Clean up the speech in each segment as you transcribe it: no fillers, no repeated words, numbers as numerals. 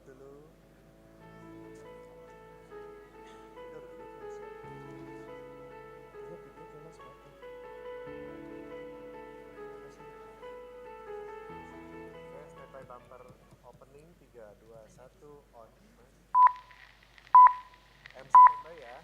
dulu. Udah video kayak mas mati. Saya standby bumper opening 3, 2, 1 on. MC standby ya.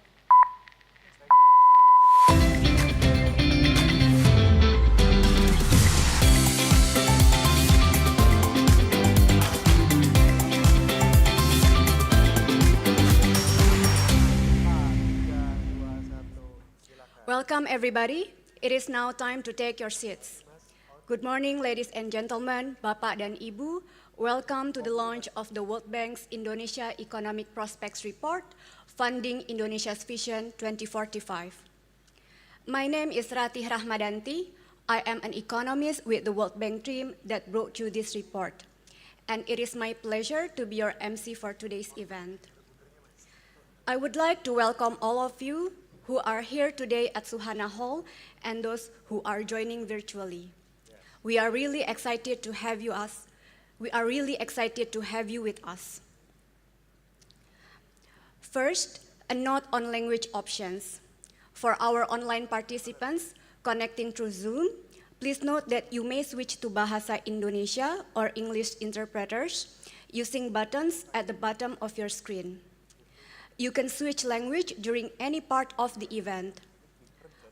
Welcome everybody. It is now time to take your seats. Good morning ladies and gentlemen, Bapak dan Ibu. Welcome to the launch of the World Bank's Indonesia Economic Prospects Report, Funding Indonesia's Vision 2045. My name is Ratih Rahmadanti. I am an economist with the World Bank team that brought you this report. And it is my pleasure to be your MC for today's event. I would like to welcome all of you who are here today at Suhana Hall and those who are joining virtually. We are really excited to have you with us. First, a note on language options. For our online participants connecting through Zoom, please note that you may switch to Bahasa Indonesia or English interpreters using buttons at the bottom of your screen. You can switch language during any part of the event.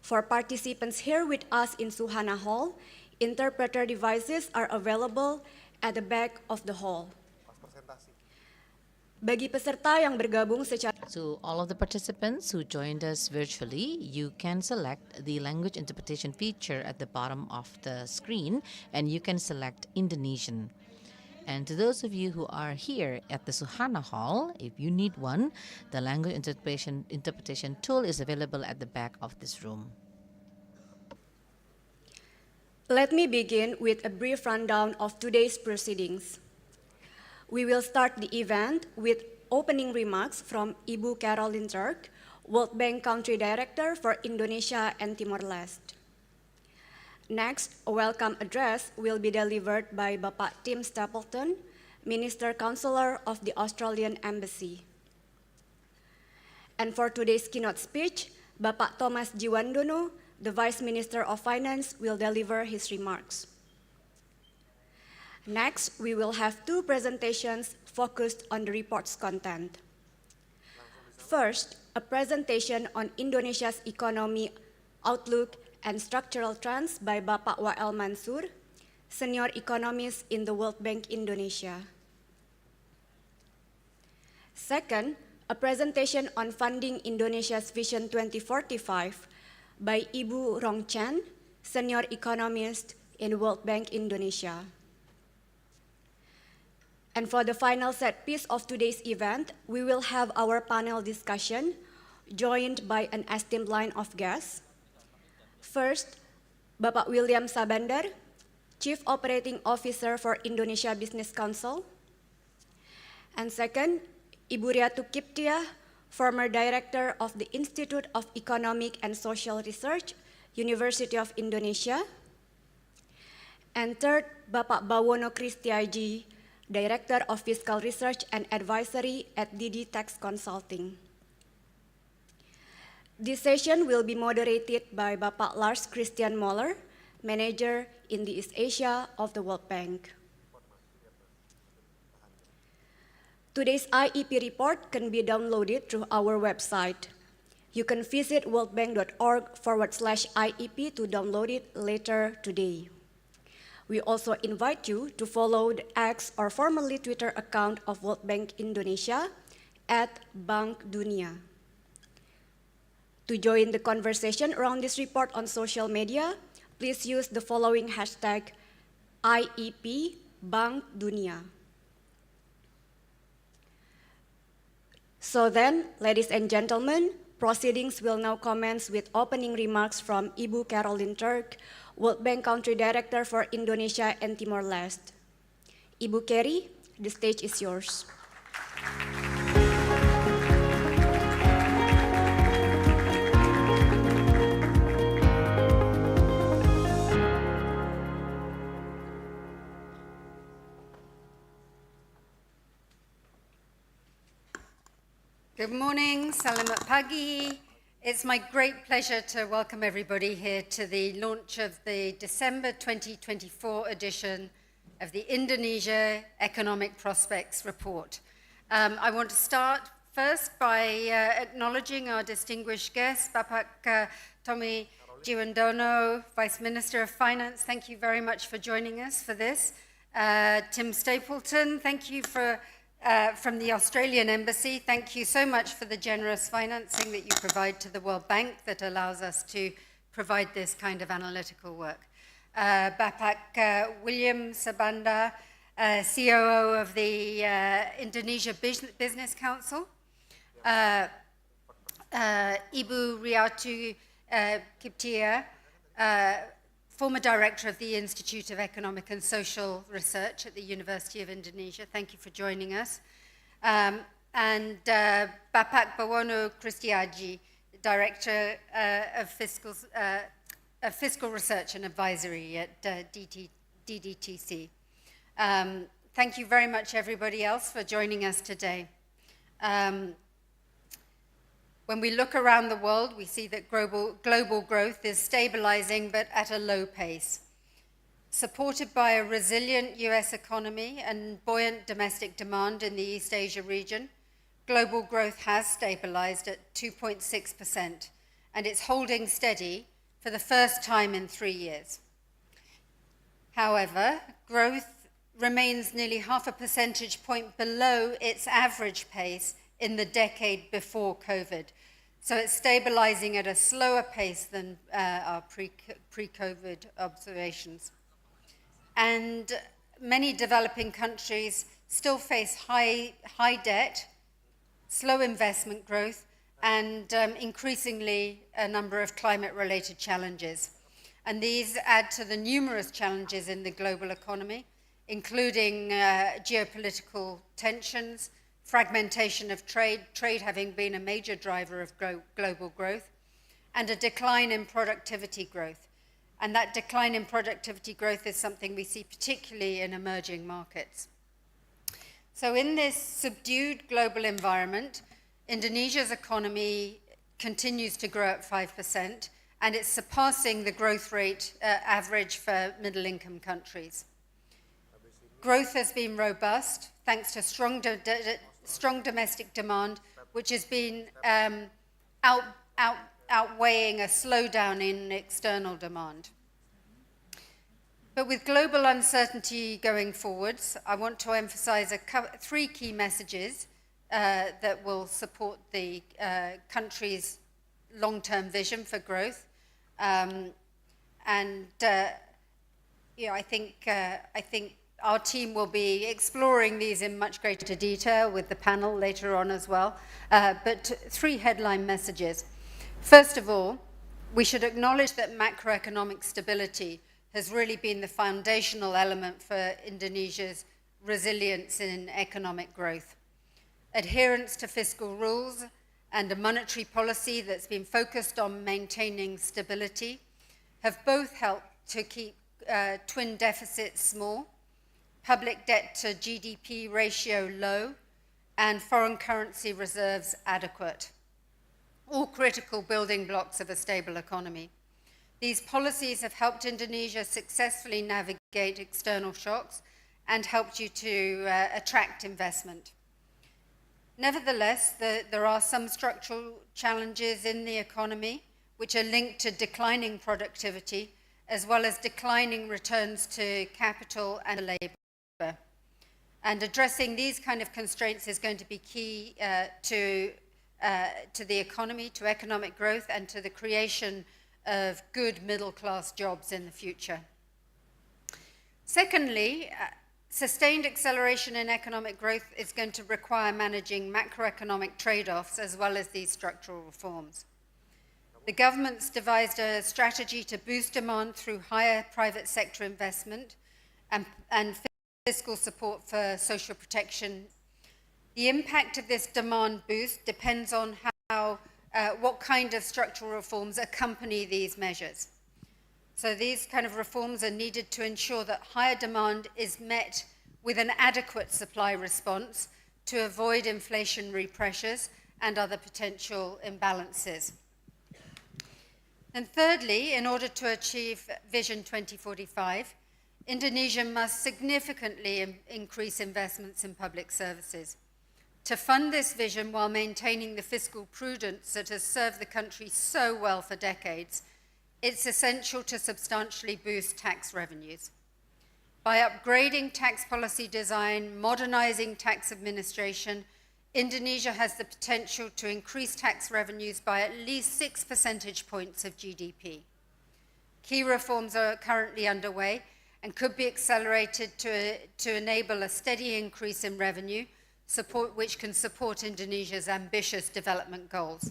For participants here with us in Suhana Hall, interpreter devices are available at the back of the hall. Bagi peserta yang bergabung secara So all of the participants who joined us virtually, you can select the language interpretation feature at the bottom of the screen and you can select Indonesian. And to those of you who are here at the Suhana Hall, if you need one, the language interpretation tool is available at the back of this room. Let me begin with a brief rundown of today's proceedings. We will start the event with opening remarks from Ibu Caroline Turk, World Bank Country Director for Indonesia and Timor-Leste. Next, a welcome address will be delivered by Bapak Tim Stapleton, Minister Counselor of the Australian Embassy. And for today's keynote speech, Bapak Thomas Jiwandono, the Vice Minister of Finance, will deliver his remarks. Next, we will have two presentations focused on the report's content. First, a presentation on Indonesia's economy outlook and structural trends by Bapak Wael Mansur, senior economist in the World Bank Indonesia. Second, a presentation on funding Indonesia's Vision 2045 by Ibu Rong Chen, senior economist in World Bank Indonesia. And for the final set piece of today's event, we will have our panel discussion joined by an esteemed line of guests. First, Bapak William Sabandar, Chief Operating Officer for Indonesia Business Council. And second, Ibu Riatu Kiptia, former Director of the Institute of Economic and Social Research, University of Indonesia. And third, Bapak Bawono Kristiaji, Director of Fiscal Research and Advisory at DD Tax Consulting. This session will be moderated by Bapak Lars Christian Moller, Manager in the East Asia of the World Bank. Today's IEP report can be downloaded through our website. You can visit worldbank.org/IEP to download it later today. We also invite you to follow the X or formerly Twitter account of World Bank Indonesia @Bank Dunia. To join the conversation around this report on social media, please use the following hashtag IEP Bank Dunia. So then, ladies and gentlemen, proceedings will now commence with opening remarks from Ibu Caroline Turk, World Bank Country Director for Indonesia and Timor-Leste. Ibu Carrie, the stage is yours. Good morning, Selamat Pagi. It's my great pleasure to welcome everybody here to the launch of the December 2024 edition of the Indonesia Economic Prospects Report. I want to start first by acknowledging our distinguished guest, Bapak Tommy Jiwandono, Vice Minister of Finance. Thank you very much for joining us for this. Tim Stapleton, thank you from the Australian Embassy. Thank you so much for the generous financing that you provide to the World Bank that allows us to provide this kind of analytical work. Bapak William Sabanda, COO of the Indonesia Business Council. Ibu Riatu Kiptia, former director of the Institute of Economic and Social Research at the University of Indonesia. Thank you for joining us. And Bapak Bawono Kristiaji, director of Fiscal Research and Advisory at DDTC. Thank you very much, everybody else, for joining us today. When we look around the world, we see that global growth is stabilizing, but at a low pace. Supported by a resilient US economy and buoyant domestic demand in the East Asia region, global growth has stabilized at 2.6%, and it's holding steady for the first time in 3 years. However, growth remains nearly half a percentage point below its average pace in the decade before COVID. So it's stabilizing at a slower pace than our pre-COVID observations. And many developing countries still face high debt, slow investment growth, and increasingly a number of climate-related challenges. And these add to the numerous challenges in the global economy, including geopolitical tensions, fragmentation of trade having been a major driver of global growth, and a decline in productivity growth. And that decline in productivity growth is something we see particularly in emerging markets. So in this subdued global environment, Indonesia's economy continues to grow at 5%, and it's surpassing the growth rate average for middle-income countries. Growth has been robust thanks to strong domestic demand, which has been outweighing a slowdown in external demand. But with global uncertainty going forwards, I want to emphasize three key messages that will support the country's long-term vision for growth. I think our team will be exploring these in much greater detail with the panel later on as well. But three headline messages. First of all, we should acknowledge that macroeconomic stability has really been the foundational element for Indonesia's resilience in economic growth. Adherence to fiscal rules and a monetary policy that's been focused on maintaining stability have both helped to keep twin deficits small, public debt to GDP ratio low, and foreign currency reserves adequate, all critical building blocks of a stable economy. These policies have helped Indonesia successfully navigate external shocks and helped you to attract investment. Nevertheless, there are some structural challenges in the economy which are linked to declining productivity as well as declining returns to capital and labor. And addressing these kind of constraints is going to be key to the economy, to economic growth, and to the creation of good middle-class jobs in the future. Secondly, sustained acceleration in economic growth is going to require managing macroeconomic trade-offs as well as these structural reforms. The government's devised a strategy to boost demand through higher private sector investment and fiscal support for social protection. The impact of this demand boost depends on what kind of structural reforms accompany these measures. So these kind of reforms are needed to ensure that higher demand is met with an adequate supply response to avoid inflationary pressures and other potential imbalances. And thirdly, in order to achieve Vision 2045, Indonesia must significantly increase investments in public services. To fund this vision while maintaining the fiscal prudence that has served the country so well for decades, it's essential to substantially boost tax revenues. By upgrading tax policy design, modernizing tax administration, Indonesia has the potential to increase tax revenues by at least 6 percentage points of GDP. Key reforms are currently underway and could be accelerated to enable a steady increase in revenue, which can support Indonesia's ambitious development goals.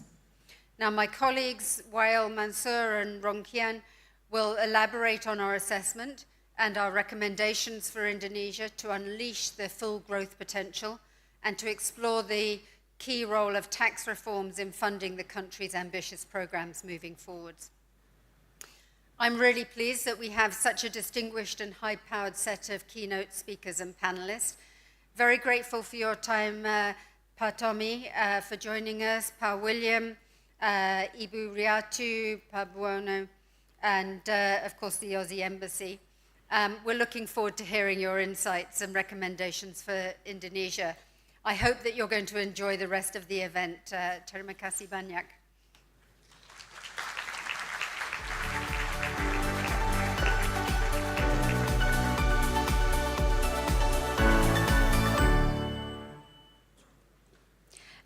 Now, my colleagues Wael Mansur and Rongkian will elaborate on our assessment and our recommendations for Indonesia to unleash the full growth potential and to explore the key role of tax reforms in funding the country's ambitious programs moving forwards. I'm really pleased that we have such a distinguished and high-powered set of keynote speakers and panelists. Very grateful for your time, Pa Tommy, for joining us, Pa William, Ibu Riatu, Pa Buono, and of course the Aussie Embassy. We're looking forward to hearing your insights and recommendations for Indonesia. I hope that you're going to enjoy the rest of the event. Terima kasih banyak.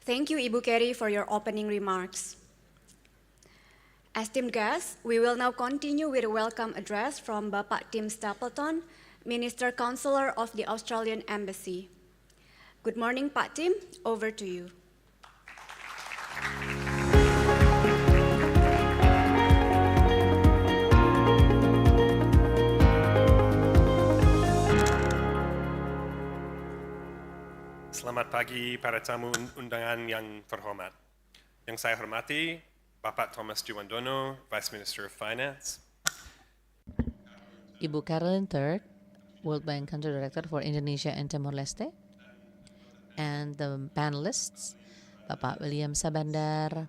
Thank you, Ibu Kerry, for your opening remarks. Esteemed guests, we will now continue with a welcome address from Bapak Tim Stapleton, Minister Counselor of the Australian Embassy. Good morning, Pak Tim. Over to you. Selamat pagi para tamu undangan yang terhormat. Yang saya hormati, Bapak Thomas Juwandono, Vice Minister of Finance. Ibu Caroline III, World Bank Country Director for Indonesia and Timor-Leste. And the panelists, Bapak William Sabandar,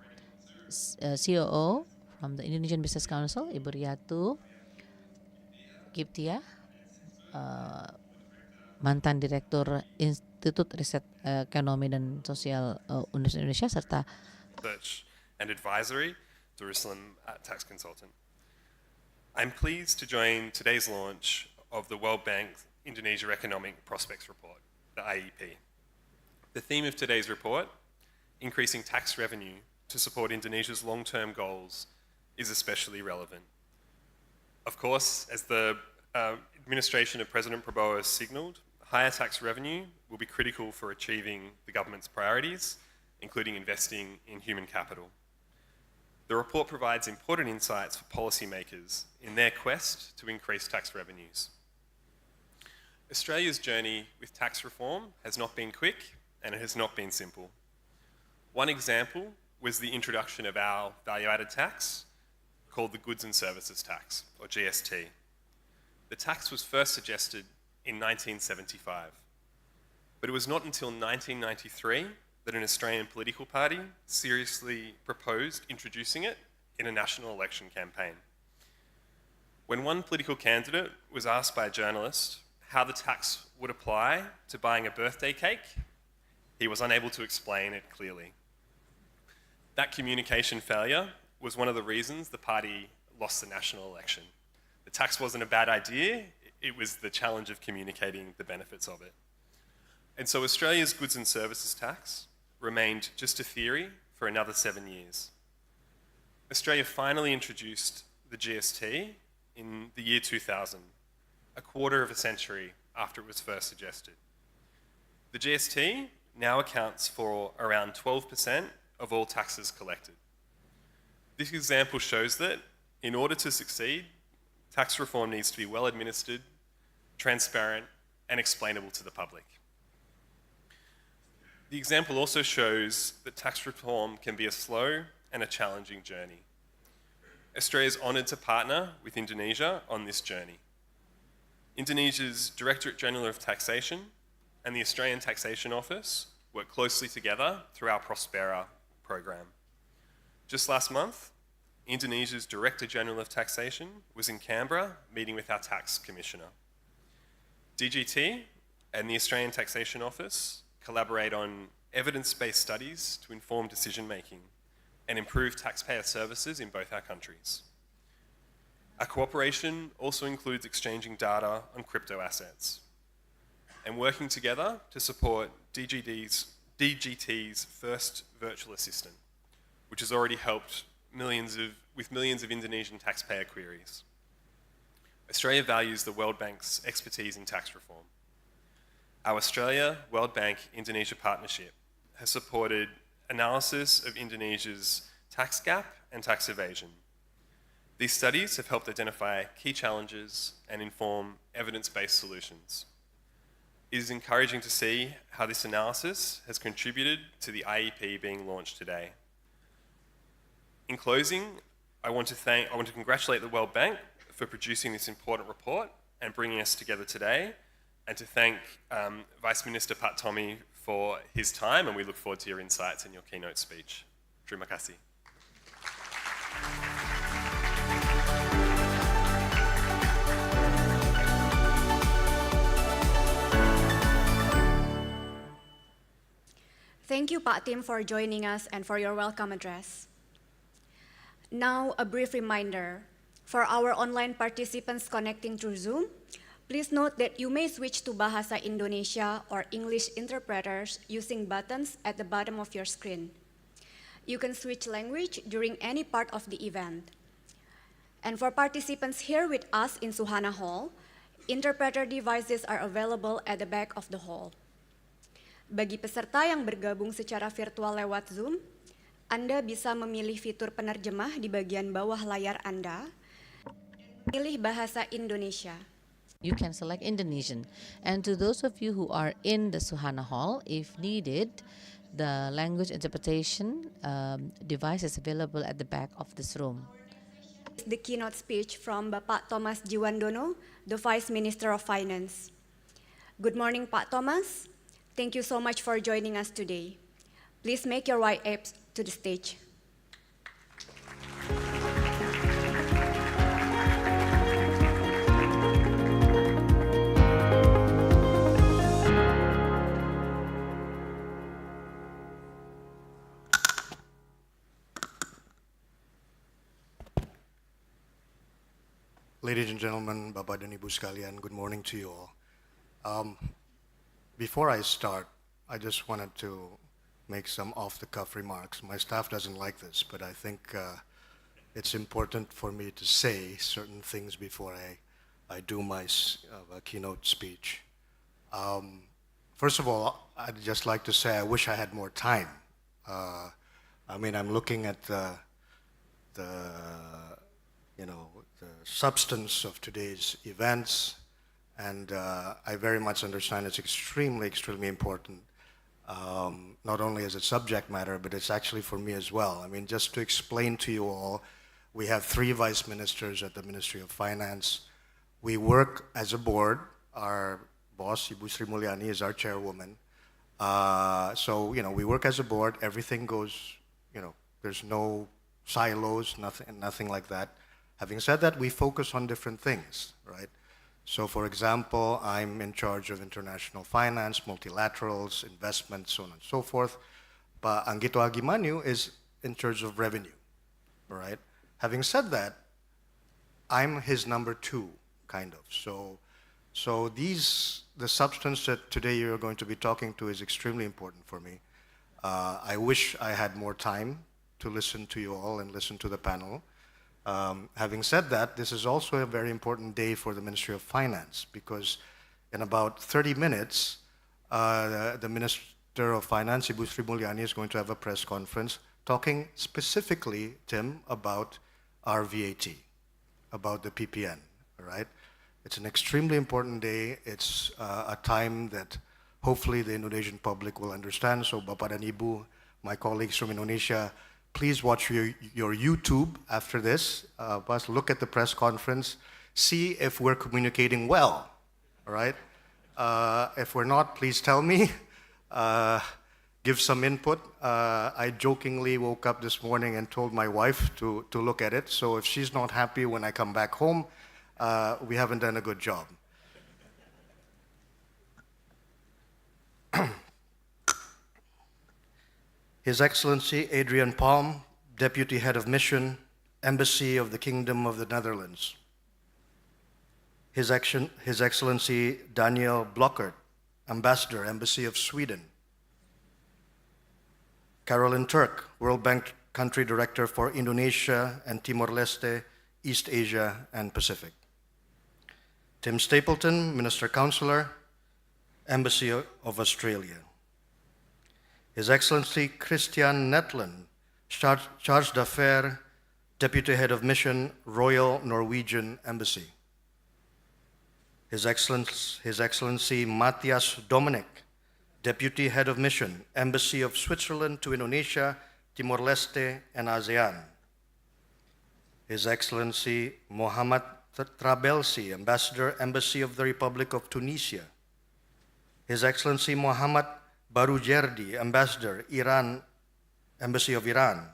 COO from the Indonesian Business Council, Ibu Riatu Kiptia, mantan Direktur Institut Riset Ekonomi dan Sosial Universitas Indonesia, serta Research and Advisory, Darussalam Tax Consultant. I'm pleased to join today's launch of the World Bank Indonesia Economic Prospects Report, the IEP. The theme of today's report, increasing tax revenue to support Indonesia's long-term goals, is especially relevant. Of course, as the administration of President Prabowo has signalled, higher tax revenue will be critical for achieving the government's priorities, including investing in human capital. The report provides important insights for policymakers in their quest to increase tax revenues. Australia's journey with tax reform has not been quick and it has not been simple. One example was the introduction of our value-added tax called the Goods and Services Tax, or GST. The tax was first suggested in 1975, but it was not until 1993 that an Australian political party seriously proposed introducing it in a national election campaign. When one political candidate was asked by a journalist how the tax would apply to buying a birthday cake, he was unable to explain it clearly. That communication failure was one of the reasons the party lost the national election. The tax wasn't a bad idea, it was the challenge of communicating the benefits of it. And so Australia's goods and services tax remained just a theory for another 7 years. Australia finally introduced the GST in the year 2000, a quarter of a century after it was first suggested. The GST now accounts for around 12% of all taxes collected. This example shows that in order to succeed, tax reform needs to be well administered, transparent, and explainable to the public. The example also shows that tax reform can be a slow and a challenging journey. Australia is honoured to partner with Indonesia on this journey. Indonesia's Directorate General of Taxation and the Australian Taxation Office work closely together through our Prospera program. Just last month, Indonesia's Director General of Taxation was in Canberra meeting with our tax commissioner. DGT and the Australian Taxation Office collaborate on evidence-based studies to inform decision-making and improve taxpayer services in both our countries. Our cooperation also includes exchanging data on crypto assets and working together to support DGT's first virtual assistant, which has already helped millions of Indonesian taxpayer queries. Australia values the World Bank's expertise in tax reform. Our Australia World Bank Indonesia partnership has supported analysis of Indonesia's tax gap and tax evasion. These studies have helped identify key challenges and inform evidence-based solutions. It is encouraging to see how this analysis has contributed to the IEP being launched today. In closing, I want to congratulate the World Bank for producing this important report and bringing us together today, and to thank Vice Minister Pat Tommy for his time, and we look forward to your insights in your keynote speech. Terima kasih. Thank you, Pak Tim, for joining us and for your welcome address. Now, a brief reminder. For our online participants connecting through Zoom, please note that you may switch to Bahasa Indonesia or English interpreters using buttons at the bottom of your screen. You can switch language during any part of the event. And for participants here with us in Suhana Hall, interpreter devices are available at the back of the hall. Bagi peserta yang bergabung secara virtual lewat Zoom, Anda bisa memilih fitur penerjemah di bagian bawah layar Anda, pilih bahasa Indonesia. You can select Indonesian. And to those of you who are in the Suhana Hall, if needed, the language interpretation device is available at the back of this room. The keynote speech from Bapak Thomas Jiwandono, the Vice Minister of Finance. Good morning, Pak Thomas. Thank you so much for joining us today. Please make your way up to the stage. Ladies and gentlemen, Bapak dan Ibu sekalian, good morning to you all. Before I start, I just wanted to make some off-the-cuff remarks. My staff doesn't like this, but I think it's important for me to say certain things before I do my keynote speech. First of all, I'd just like to say I wish I had more time. I mean, I'm looking at the substance of today's events, and I very much understand it's extremely, extremely important, not only as a subject matter, but it's actually for me as well. I mean, just to explain to you all, we have 3 vice ministers at the Ministry of Finance. We work as a board. Our boss, Ibu Sri Mulyani, is our chairwoman. So, we work as a board. Everything goes, there's no silos, nothing like that. Having said that, we focus on different things, right? So, for example, I'm in charge of international finance, multilaterals, investments, so on and so forth. But Anggito Agimanyu is in charge of revenue, right? Having said that, I'm his number 2, kind of. So the substance that today you're going to be talking to is extremely important for me. I wish I had more time to listen to you all and listen to the panel. Having said that, this is also a very important day for the Ministry of Finance, because in about 30 minutes, the Minister of Finance, Ibu Sri Mulyani, is going to have a press conference talking specifically, Tim, about our VAT, about the PPN, right? It's an extremely important day. It's a time that hopefully the Indonesian public will understand. So Bapak dan Ibu, my colleagues from Indonesia, please watch your YouTube after this. Look at the press conference. See if we're communicating well, all right? If we're not, please tell me. give some input. I jokingly woke up this morning and told my wife to look at it. So if she's not happy when I come back home, we haven't done a good job. His Excellency Adrian Palm, Deputy Head of Mission, Embassy of the Kingdom of the Netherlands. His Excellency Daniel Blockert, Ambassador, Embassy of Sweden. Carolyn Turk, World Bank Country Director for Indonesia and Timor-Leste, East Asia and Pacific. Tim Stapleton, Minister Counselor, Embassy of Australia. His Excellency Christian Netland, Charge d'Affaires, Deputy Head of Mission, Royal Norwegian Embassy. His Excellency Matthias Dominic, Deputy Head of Mission, Embassy of Switzerland to Indonesia, Timor-Leste, and ASEAN. His Excellency Mohammad Trabelsi, Ambassador, Embassy of the Republic of Tunisia. His Excellency Muhammad Barujerdi, Ambassador, Iran, Embassy of Iran.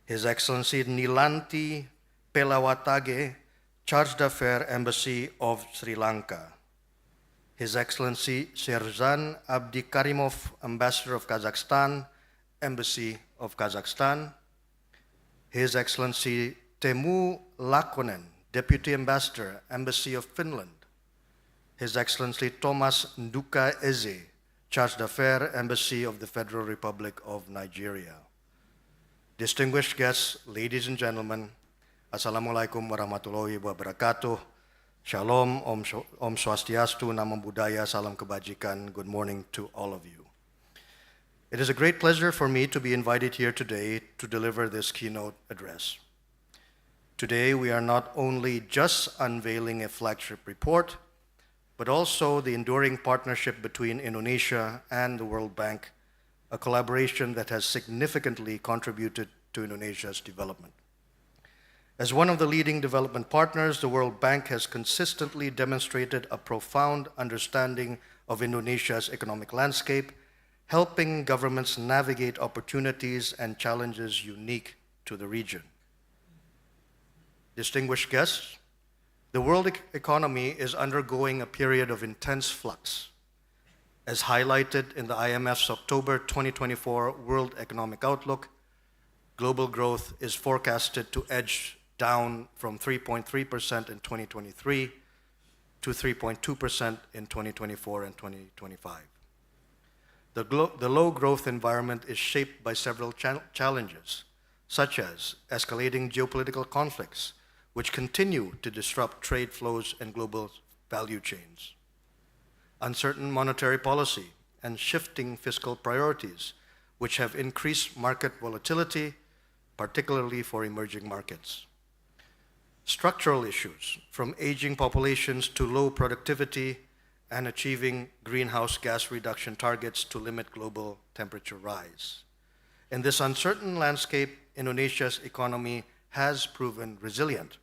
His Excellency Nilanti Pelawatage, Charge d'Affaires, Embassy of Sri Lanka. His Excellency Sherzan Abdikarimov, Ambassador of Kazakhstan, Embassy of Kazakhstan. His Excellency Teemu Lakonen, Deputy Ambassador, Embassy of Finland. His Excellency Thomas Nduka Eze, Charge d'Affaires, Embassy of the Federal Republic of Nigeria. Distinguished guests, ladies and gentlemen, Assalamualaikum warahmatullahi wabarakatuh. Shalom, Om Swastiastu, Namo Buddhaya, Salam Kebajikan. Good morning to all of you. It is a great pleasure for me to be invited here today to deliver this keynote address. Today, we are not only just unveiling a flagship report, but also the enduring partnership between Indonesia and the World Bank, a collaboration that has significantly contributed to Indonesia's development. As one of the leading development partners, the World Bank has consistently demonstrated a profound understanding of Indonesia's economic landscape, helping governments navigate opportunities and challenges unique to the region. Distinguished guests, the world economy is undergoing a period of intense flux. As highlighted in the IMF's October 2024 World Economic Outlook, global growth is forecasted to edge down from 3.3% in 2023 to 3.2% in 2024 and 2025. The low growth environment is shaped by several challenges, such as escalating geopolitical conflicts, which continue to disrupt trade flows and global value chains, uncertain monetary policy and shifting fiscal priorities, which have increased market volatility, particularly for emerging markets. Structural issues, from aging populations to low productivity and achieving greenhouse gas reduction targets to limit global temperature rise. In this uncertain landscape, Indonesia's economy has proven resilient.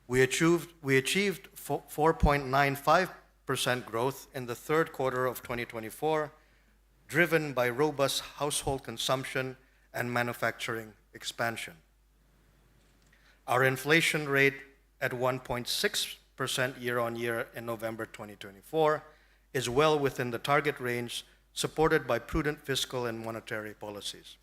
We achieved 4.95% growth in the third quarter of 2024, driven by robust household consumption and manufacturing expansion. Our inflation rate at 1.6% year-on-year in November 2024 is well within the target range, supported by prudent fiscal and monetary policies.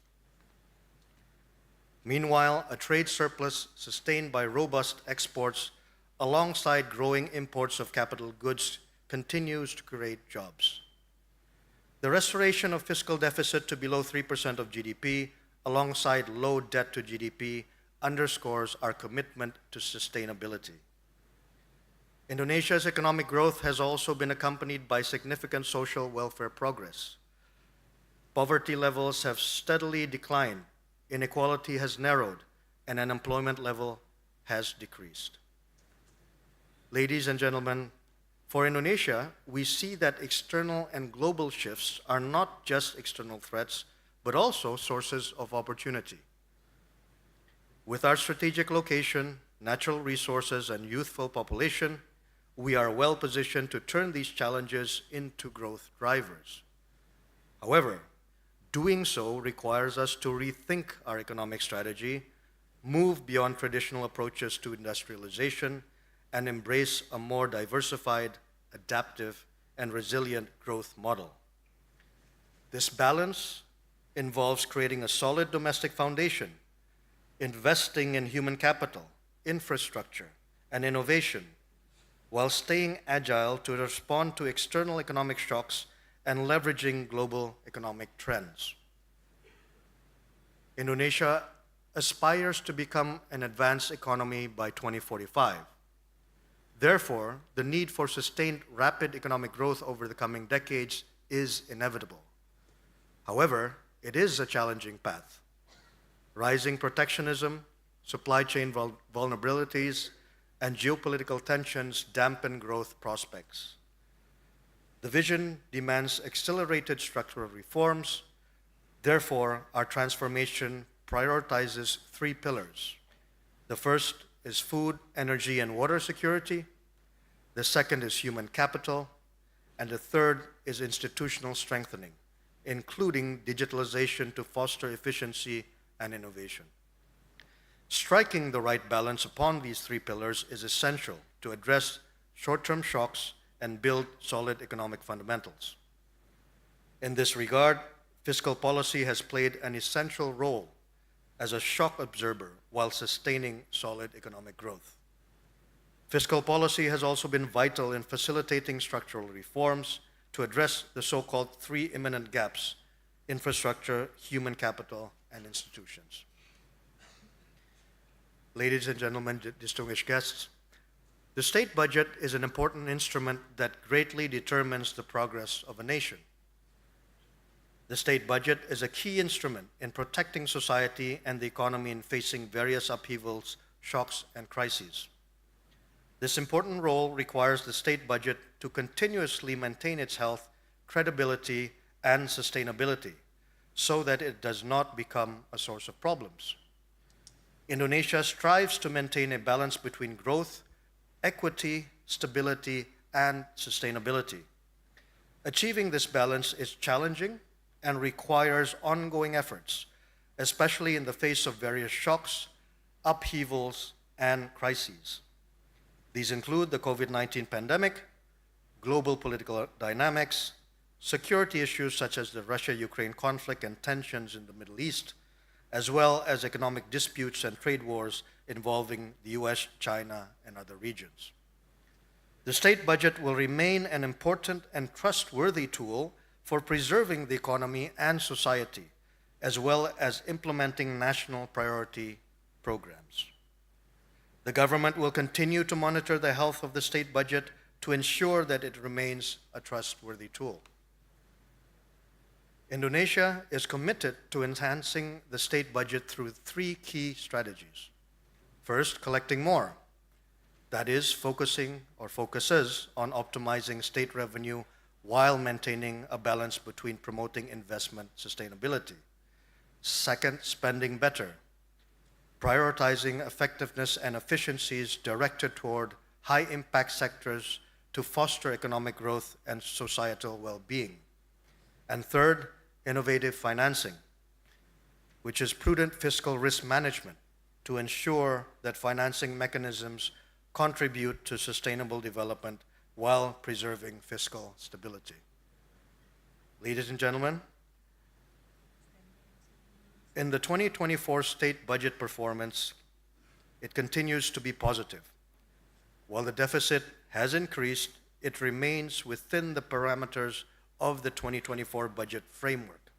Meanwhile, a trade surplus sustained by robust exports alongside growing imports of capital goods continues to create jobs. The restoration of fiscal deficit to below 3% of GDP alongside low debt to GDP underscores our commitment to sustainability. Indonesia's economic growth has also been accompanied by significant social welfare progress. Poverty levels have steadily declined, inequality has narrowed, and unemployment level has decreased. Ladies and gentlemen, for Indonesia, we see that external and global shifts are not just external threats, but also sources of opportunity. With our strategic location, natural resources, and youthful population, we are well positioned to turn these challenges into growth drivers. However, Doing so requires us to rethink our economic strategy, move beyond traditional approaches to industrialization, and embrace a more diversified, adaptive, and resilient growth model. This balance involves creating a solid domestic foundation, investing in human capital, infrastructure, and innovation, while staying agile to respond to external economic shocks and leveraging global economic trends. Indonesia aspires to become an advanced economy by 2045. Therefore, the need for sustained rapid economic growth over the coming decades is inevitable. However, it is a challenging path. Rising protectionism, supply chain vulnerabilities, and geopolitical tensions dampen growth prospects. The vision demands accelerated structural reforms. Therefore, our transformation prioritizes three pillars. The first is food, energy, and water security. The second is human capital. And the third is institutional strengthening, including digitalization to foster efficiency and innovation. Striking the right balance upon these three pillars is essential to address short-term shocks and build solid economic fundamentals. In this regard, fiscal policy has played an essential role as a shock absorber while sustaining solid economic growth. Fiscal policy has also been vital in facilitating structural reforms to address the so-called three imminent gaps: infrastructure, human capital, and institutions. Ladies and gentlemen, distinguished guests, the state budget is an important instrument that greatly determines the progress of a nation. The state budget is a key instrument in protecting society and the economy in facing various upheavals, shocks, and crises. This important role requires the state budget to continuously maintain its health, credibility, and sustainability so that it does not become a source of problems. Indonesia strives to maintain a balance between growth, equity, stability, and sustainability. Achieving this balance is challenging and requires ongoing efforts, especially in the face of various shocks, upheavals, and crises. These include the COVID-19 pandemic, global political dynamics, security issues such as the Russia-Ukraine conflict and tensions in the Middle East, as well as economic disputes and trade wars involving the US, China, and other regions. The state budget will remain an important and trustworthy tool for preserving the economy and society, as well as implementing national priority programs. The government will continue to monitor the health of the state budget to ensure that it remains a trustworthy tool. Indonesia is committed to enhancing the state budget through three key strategies. First, collecting more. That is, focuses on optimizing state revenue while maintaining a balance between promoting investment sustainability. Second, spending better, prioritizing effectiveness and efficiencies directed toward high-impact sectors to foster economic growth and societal well-being. And third, innovative financing, which is prudent fiscal risk management to ensure that financing mechanisms contribute to sustainable development while preserving fiscal stability. Ladies and gentlemen, in the 2024 state budget performance, it continues to be positive. While the deficit has increased, it remains within the parameters of the 2024 budget framework.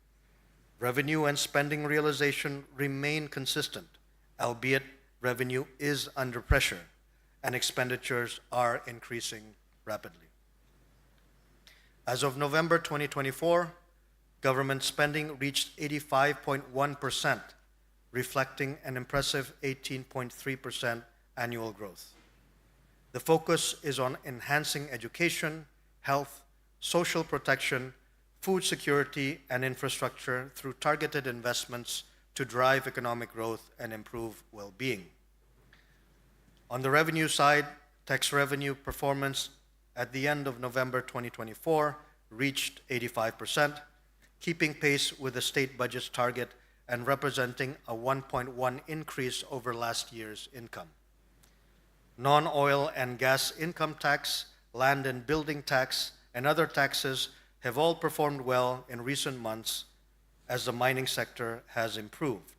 Revenue and spending realization remain consistent, albeit revenue is under pressure and expenditures are increasing rapidly. As of November 2024, government spending reached 85.1%, reflecting an impressive 18.3% annual growth. The focus is on enhancing education, health, social protection, food security, and infrastructure through targeted investments to drive economic growth and improve well-being. On the revenue side, tax revenue performance at the end of November 2024 reached 85%, keeping pace with the state budget's target and representing a 1.1 increase over last year's income. Non-oil and gas income tax, land and building tax, and other taxes have all performed well in recent months as the mining sector has improved.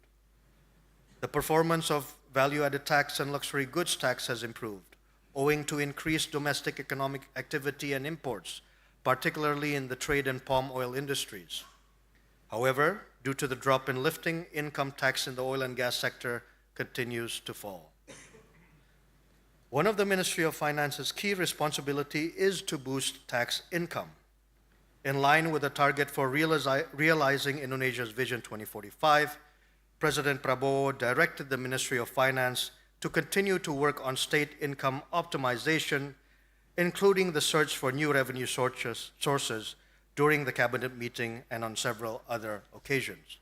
The performance of value-added tax and luxury goods tax has improved, owing to increased domestic economic activity and imports, particularly in the trade and palm oil industries. However, due to the drop in lifting, income tax in the oil and gas sector continues to fall. One of the Ministry of Finance's key responsibility is to boost tax income. In line with the target for realizing Indonesia's Vision 2045, President Prabowo directed the Ministry of Finance to continue to work on state income optimization, including the search for new revenue sources during the cabinet meeting and on several other occasions.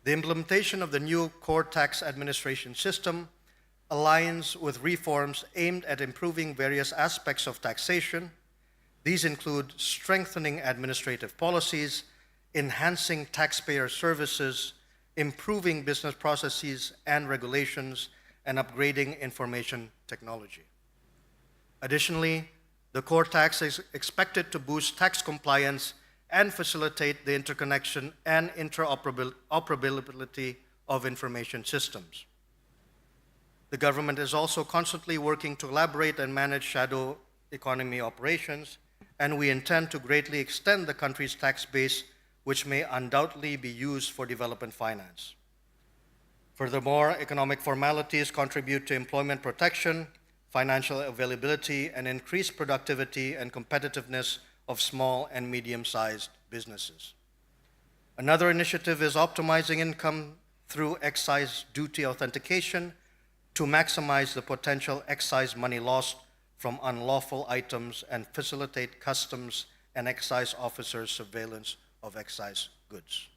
The implementation of the new core tax administration system aligns with reforms aimed at improving various aspects of taxation. These include strengthening administrative policies, enhancing taxpayer services, improving business processes and regulations, and upgrading information technology. Additionally, the core tax is expected to boost tax compliance and facilitate the interconnection and interoperability of information systems. The government is also constantly working to elaborate and manage shadow economy operations, and we intend to greatly extend the country's tax base, which may undoubtedly be used for development finance. Furthermore, economic formalities contribute to employment protection, financial availability, and increased productivity and competitiveness of small and medium-sized businesses. Another initiative is optimizing income through excise duty authentication to maximize the potential excise money lost from unlawful items and facilitate customs and excise officers' surveillance of excise goods.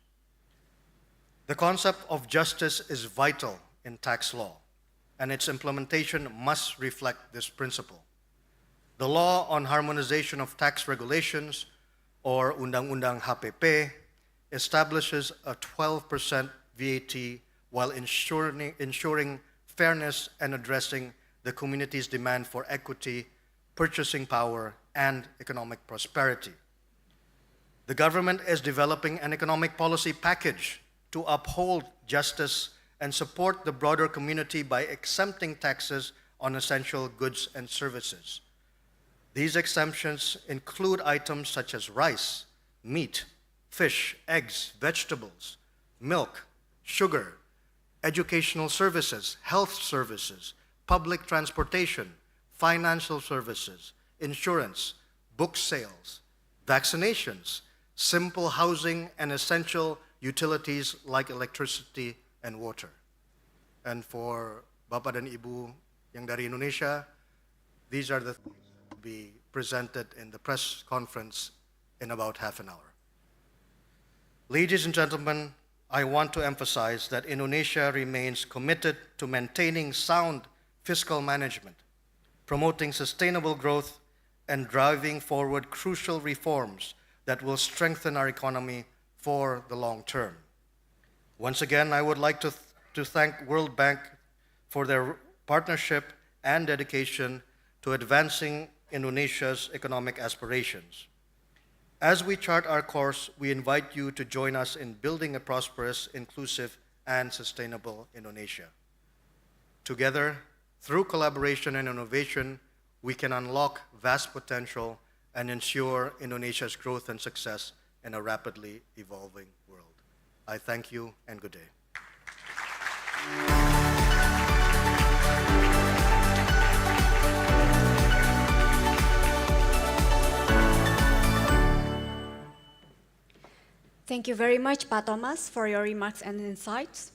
The concept of justice is vital in tax law, and its implementation must reflect this principle. The law on harmonization of tax regulations, or Undang-Undang HPP, establishes a 12% VAT while ensuring fairness and addressing the community's demand for equity, purchasing power, and economic prosperity. The government is developing an economic policy package to uphold justice and support the broader community by exempting taxes on essential goods and services. These exemptions include items such as rice, meat, fish, eggs, vegetables, milk, sugar, educational services, health services, public transportation, financial services, insurance, book sales, vaccinations, simple housing, and essential utilities like electricity and water. And for Bapak dan Ibu yang dari Indonesia, these are the things that will be presented in the press conference in about half an hour. Ladies and gentlemen, I want to emphasize that Indonesia remains committed to maintaining sound fiscal management, promoting sustainable growth, and driving forward crucial reforms that will strengthen our economy for the long term. Once again, I would like to thank World Bank for their partnership and dedication to advancing Indonesia's economic aspirations. As we chart our course, we invite you to join us in building a prosperous, inclusive, and sustainable Indonesia. Together, through collaboration and innovation, we can unlock vast potential and ensure Indonesia's growth and success in a rapidly evolving world. I thank you and good day. Thank you very much, Pak Thomas, for your remarks and insights.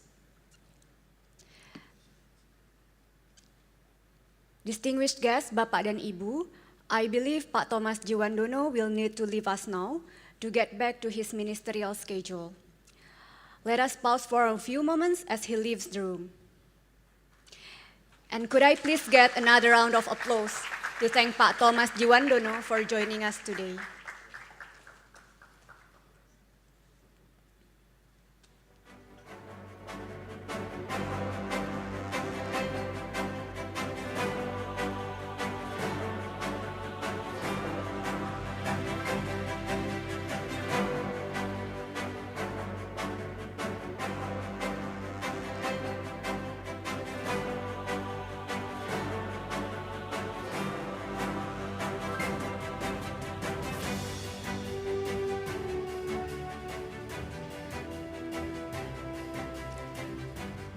Distinguished guests, Bapak dan Ibu, I believe Pak Thomas Jiwandono will need to leave us now to get back to his ministerial schedule. Let us pause for a few moments as he leaves the room. And could I please get another round of applause to thank Pak Thomas Jiwandono for joining us today.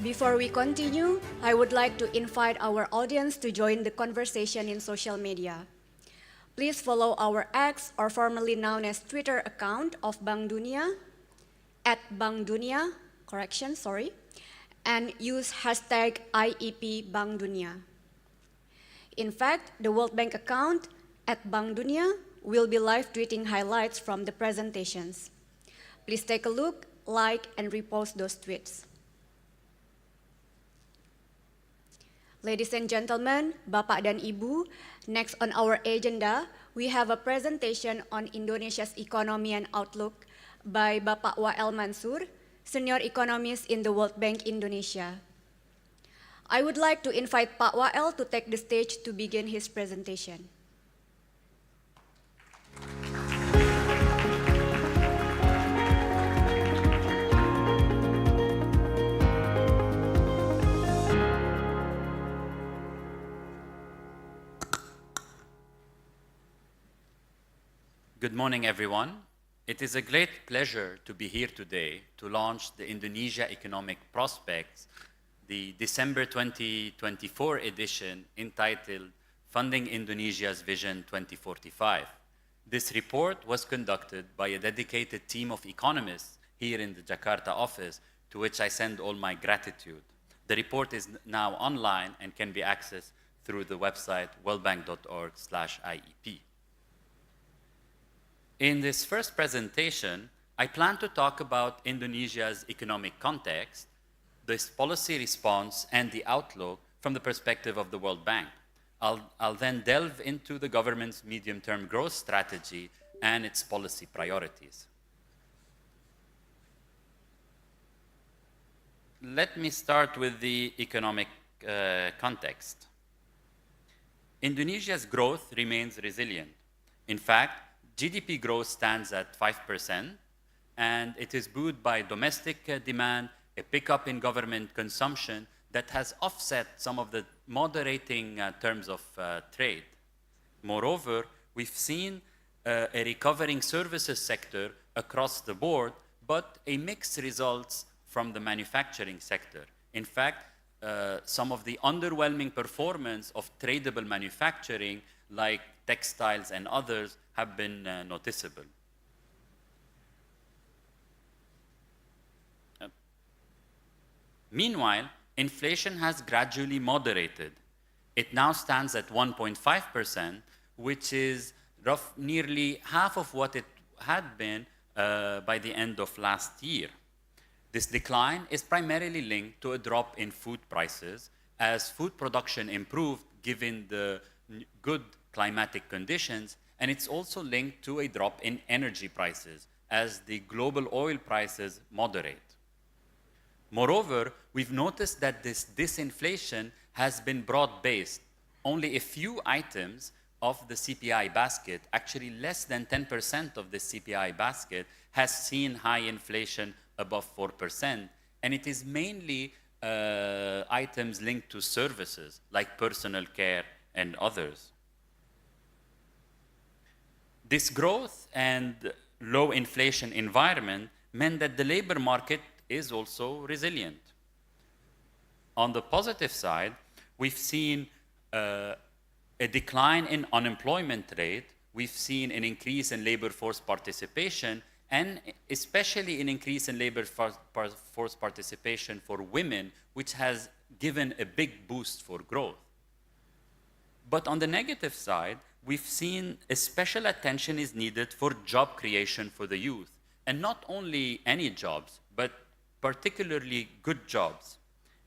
Before we continue, I would like to invite our audience to join the conversation in social media. Please follow our X, or formerly known as Twitter account of Bank Dunia, @Bank Dunia, and use hashtag IEP Bank Dunia. In fact, the World Bank account @Bank Dunia will be live tweeting highlights from the presentations. Please take a look, like, and repost those tweets. Ladies and gentlemen, Bapak dan Ibu, next on our agenda, we have a presentation on Indonesia's economy and outlook by Bapak Wael Mansur, Senior Economist in the World Bank Indonesia. I would like to invite Pak Wael to take the stage to begin his presentation. Good morning, everyone. It is a great pleasure to be here today to launch the Indonesia Economic Prospects, the December 2024 edition entitled Funding Indonesia's Vision 2045. This report was conducted by a dedicated team of economists here in the Jakarta office, to which I send all my gratitude. The report is now online and can be accessed through the website worldbank.org/IEP. In this first presentation, I plan to talk about Indonesia's economic context, this policy response, and the outlook from the perspective of the World Bank. I'll then delve into the government's medium-term growth strategy and its policy priorities. Let me start with the economic context. Indonesia's growth remains resilient. In fact, GDP growth stands at 5%, and it is buoyed by domestic demand, a pickup in government consumption that has offset some of the moderating terms of trade. Moreover, we've seen a recovering services sector across the board, but a mixed results from the manufacturing sector. In fact, some of the underwhelming performance of tradable manufacturing, like textiles and others, have been noticeable. Meanwhile, inflation has gradually moderated. It now stands at 1.5%, which is nearly half of what it had been by the end of last year. This decline is primarily linked to a drop in food prices as food production improved given the good climatic conditions, and it's also linked to a drop in energy prices as the global oil prices moderate. Moreover, we've noticed that this disinflation has been broad-based. Only a few items of the CPI basket, actually less than 10% of the CPI basket, has seen high inflation above 4%, and it is mainly items linked to services like personal care and others. This growth and low inflation environment meant that the labor market is also resilient. On the positive side, we've seen a decline in unemployment rate, we've seen an increase in labor force participation, and especially an increase in labor force participation for women, which has given a big boost for growth. But on the negative side, we've seen a special attention is needed for job creation for the youth, and not only any jobs, but particularly good jobs.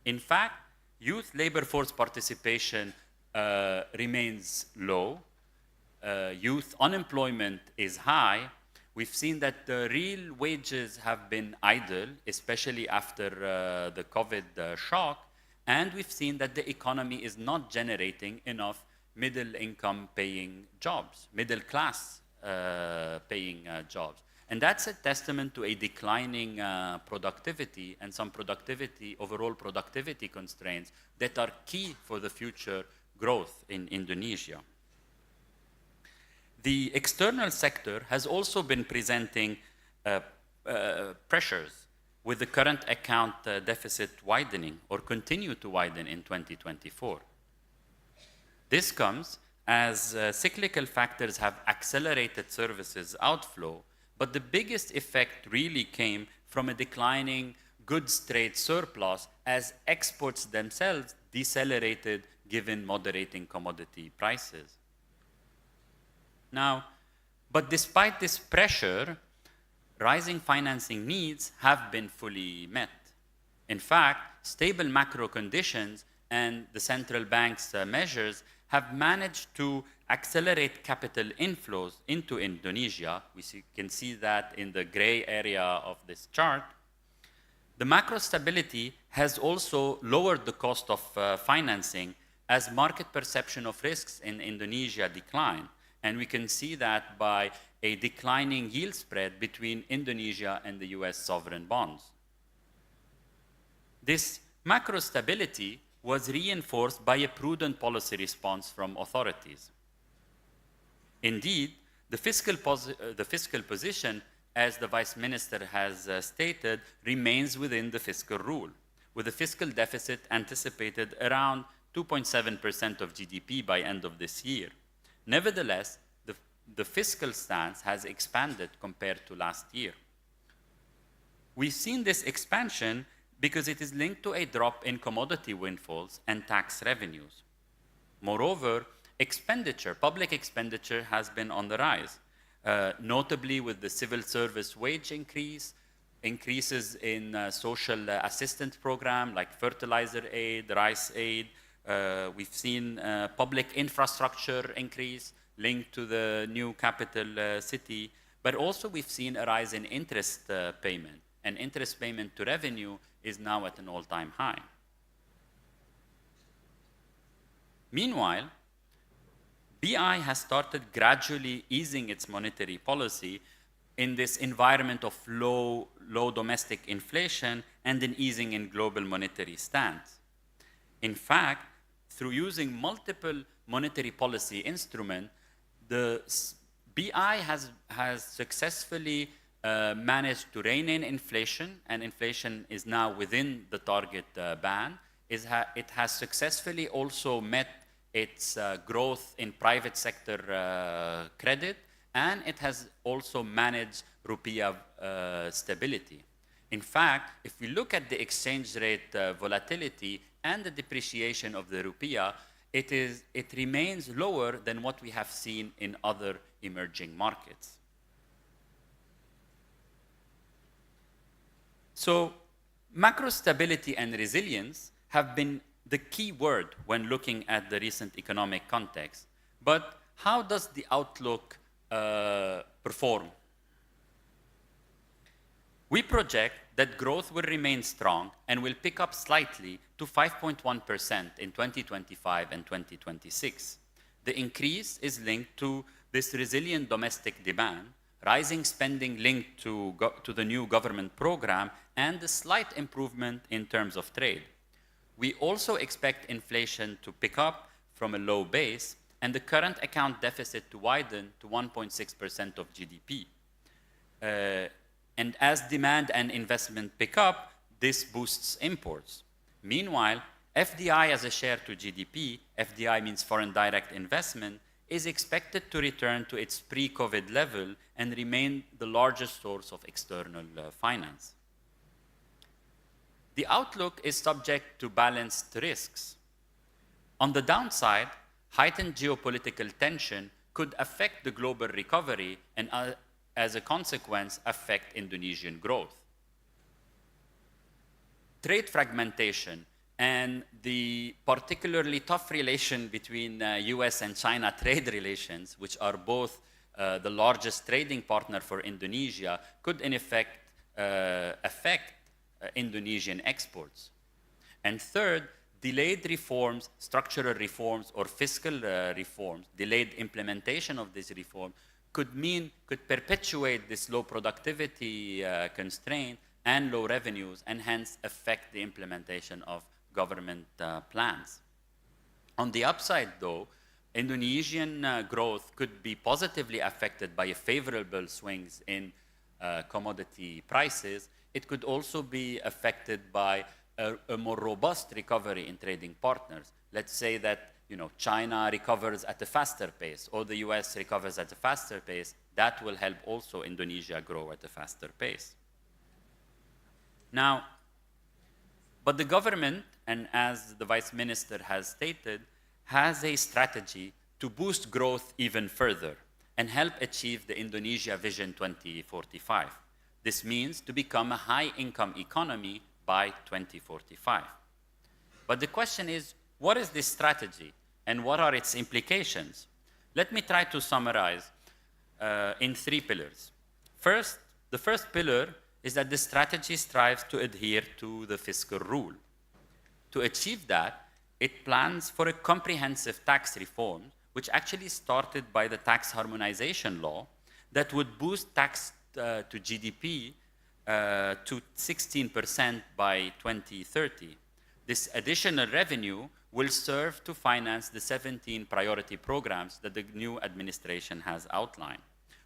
In fact, youth labor force participation remains low, youth unemployment is high. We've seen that the real wages have been idle, especially after the COVID shock, and we've seen that the economy is not generating enough middle-income paying jobs, middle-class paying jobs. And that's a testament to a declining productivity and some overall productivity constraints that are key for the future growth in Indonesia. The external sector has also been presenting pressures. with the current account deficit widening or continue to widen in 2024. This comes as cyclical factors have accelerated services outflow, but the biggest effect really came from a declining goods trade surplus as exports themselves decelerated given moderating commodity prices. Now, but despite this pressure, rising financing needs have been fully met. In fact, stable macro conditions and the central bank's measures have managed to accelerate capital inflows into Indonesia. Can see that in the gray area of this chart. The macro stability has also lowered the cost of financing as market perception of risks in Indonesia decline. And we can see that by a declining yield spread between Indonesia and the US sovereign bonds. This macro stability was reinforced by a prudent policy response from authorities. Indeed, the fiscal position, as the Vice Minister has stated, remains within the fiscal rule, with a fiscal deficit anticipated around 2.7% of GDP by end of this year. Nevertheless, the fiscal stance has expanded compared to last year. We've seen this expansion because it is linked to a drop in commodity windfalls and tax revenues. Moreover, public expenditure has been on the rise, notably with the civil service wage increases in social assistance program like fertilizer aid, rice aid. We've seen public infrastructure increase linked to the new capital city, but also we've seen a rise in interest payment, and interest payment to revenue is now at an all-time high. Meanwhile, BI has started gradually easing its monetary policy in this environment of low domestic inflation and an easing in global monetary stance. In fact, through using multiple monetary policy instruments, the BI has successfully managed to rein in inflation, and inflation is now within the target band. It has successfully also met its growth in private sector credit, and it has also managed rupiah stability. In fact, if we look at the exchange rate volatility and the depreciation of the rupiah, it remains lower than what we have seen in other emerging markets. So, macro stability and resilience have been the key word when looking at the recent economic context. But how does the outlook perform? We project that growth will remain strong and will pick up slightly to 5.1% in 2025 and 2026. The increase is linked to this resilient domestic demand, rising spending linked to the new government program, and a slight improvement in terms of trade. We also expect inflation to pick up from a low base and the current account deficit to widen to 1.6% of GDP. And as demand and investment pick up, this boosts imports. Meanwhile, FDI as a share to GDP, FDI means foreign direct investment, is expected to return to its pre-COVID level and remain the largest source of external finance. The outlook is subject to balanced risks. On the downside, heightened geopolitical tension could affect the global recovery and as a consequence, affect Indonesian growth. Trade fragmentation and the particularly tough relation between US and China trade relations, which are both the largest trading partner for Indonesia, could in effect affect Indonesian exports. And third, delayed reforms, structural reforms or fiscal reforms, delayed implementation of this reform could perpetuate this low productivity constraint and low revenues, and hence affect the implementation of government plans. On the upside though, Indonesian growth could be positively affected by favorable swings in commodity prices It could also be affected by a more robust recovery in trading partners. Let's say that China recovers at a faster pace, or the US recovers at a faster pace. That will help also Indonesia grow at a faster pace. Now, but the government, and as the Vice Minister has stated, has a strategy to boost growth even further and help achieve the Indonesia Vision 2045. This means to become a high-income economy by 2045. But the question is, what is this strategy and what are its implications? Let me try to summarize in 3 pillars. First, the first pillar is that the strategy strives to adhere to the fiscal rule. To achieve that, it plans for a comprehensive tax reform, which actually started by the tax harmonization law that would boost tax to GDP to 16% by 2030. This additional revenue will serve to finance the 17 priority programs that the new administration has outlined.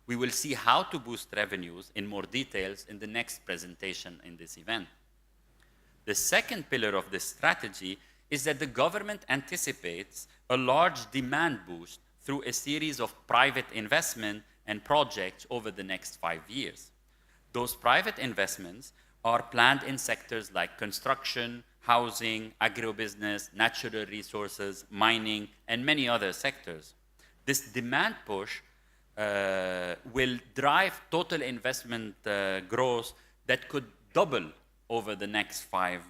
We will see how to boost revenues in more details in the next presentation in this event. The second pillar of this strategy is that the government anticipates a large demand boost through a series of private investment and projects over the next 5 years. Those private investments are planned in sectors like construction, housing, agribusiness, natural resources, mining, and many other sectors. This demand push will drive total investment growth that could double over the next 5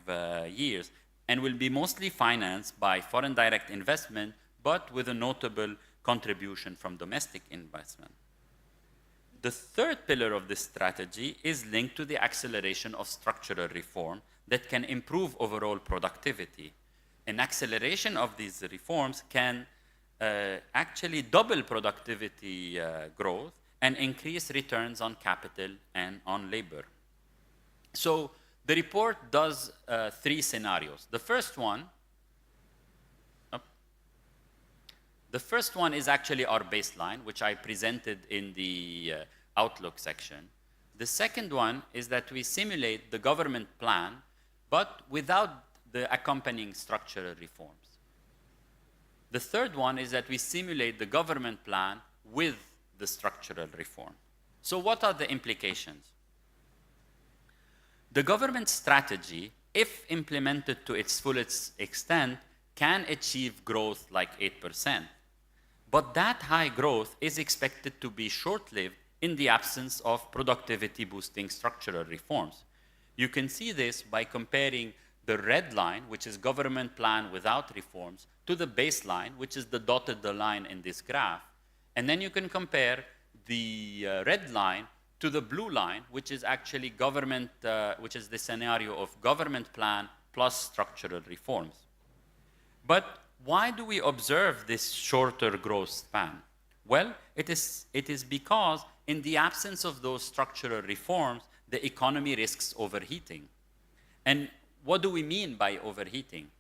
years and will be mostly financed by foreign direct investment, but with a notable contribution from domestic investment. The third pillar of this strategy is linked to the acceleration of structural reform that can improve overall productivity. An acceleration of these reforms can actually double productivity growth and increase returns on capital and on labor. So the report does 3 scenarios. The first one is actually our baseline, which I presented in the Outlook section. The second one is that we simulate the government plan, but without the accompanying structural reforms. The third one is that we simulate the government plan with the structural reform. So what are the implications? The government strategy, if implemented to its fullest extent, can achieve growth like 8%. But that high growth is expected to be short-lived in the absence of productivity-boosting structural reforms. You can see this by comparing the red line, which is government plan without reforms, to the baseline, which is the dotted line in this graph. And then you can compare the red line to the blue line, which is actually government, which is the scenario of government plan plus structural reforms. But why do we observe this shorter growth span? Well, it is because in the absence of those structural reforms, the economy risks overheating. And what do we mean by overheating?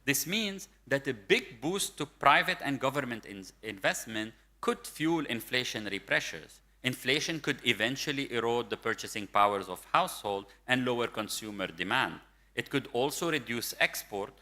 This means that a big boost to private and government investment could fuel inflationary pressures. Inflation could eventually erode the purchasing powers of households and lower consumer demand. It could also reduce export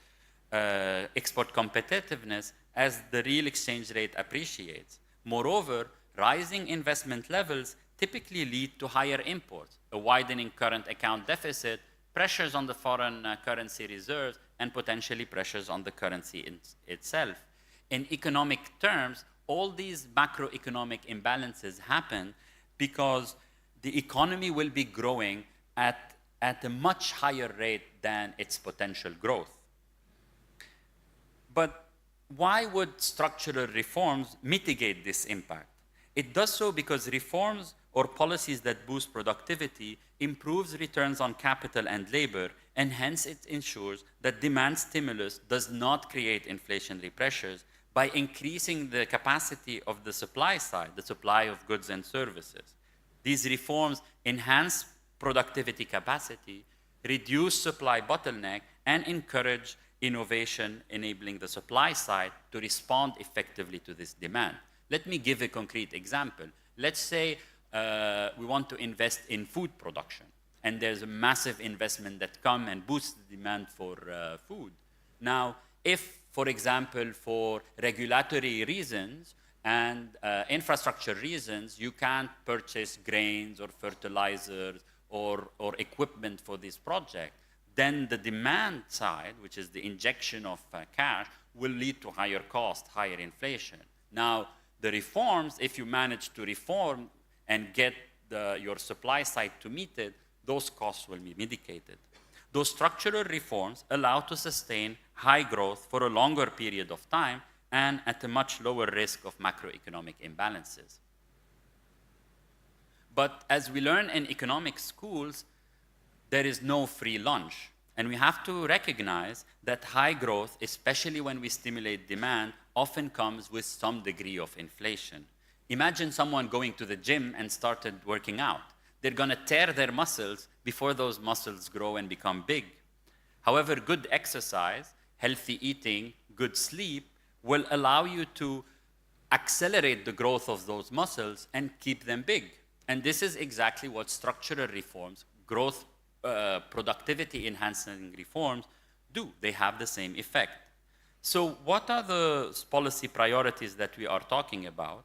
competitiveness as the real exchange rate appreciates. Moreover, rising investment levels typically lead to higher imports, a widening current account deficit, pressures on the foreign currency reserves, and potentially pressures on the currency itself. In economic terms, all these macroeconomic imbalances happen because the economy will be growing at a much higher rate than its potential growth. But why would structural reforms mitigate this impact? It does so because reforms or policies that boost productivity improves returns on capital and labor, and hence it ensures that demand stimulus does not create inflationary pressures by increasing the capacity of the supply side, the supply of goods and services. These reforms enhance productivity capacity, reduce supply bottleneck, and encourage innovation, enabling the supply side to respond effectively to this demand. Let me give a concrete example. Let's say we want to invest in food production. And there's a massive investment that come and boosts the demand for food. Now, if, for example, for regulatory reasons and infrastructure reasons, you can't purchase grains or fertilizers or equipment for this project, then the demand side, which is the injection of cash, will lead to higher cost, higher inflation. Now, the reforms, if you manage to reform and get your supply side to meet it, those costs will be mitigated. Those structural reforms allow to sustain high growth for a longer period of time and at a much lower risk of macroeconomic imbalances. But as we learn in economic schools, there is no free lunch. And we have to recognize that high growth, especially when we stimulate demand, often comes with some degree of inflation. Imagine someone going to the gym and started working out. They're going to tear their muscles before those muscles grow and become big. However, good exercise, healthy eating, good sleep will allow you to accelerate the growth of those muscles and keep them big. And this is exactly what structural reforms, growth, productivity enhancing reforms do. They have the same effect. So what are the policy priorities that we are talking about?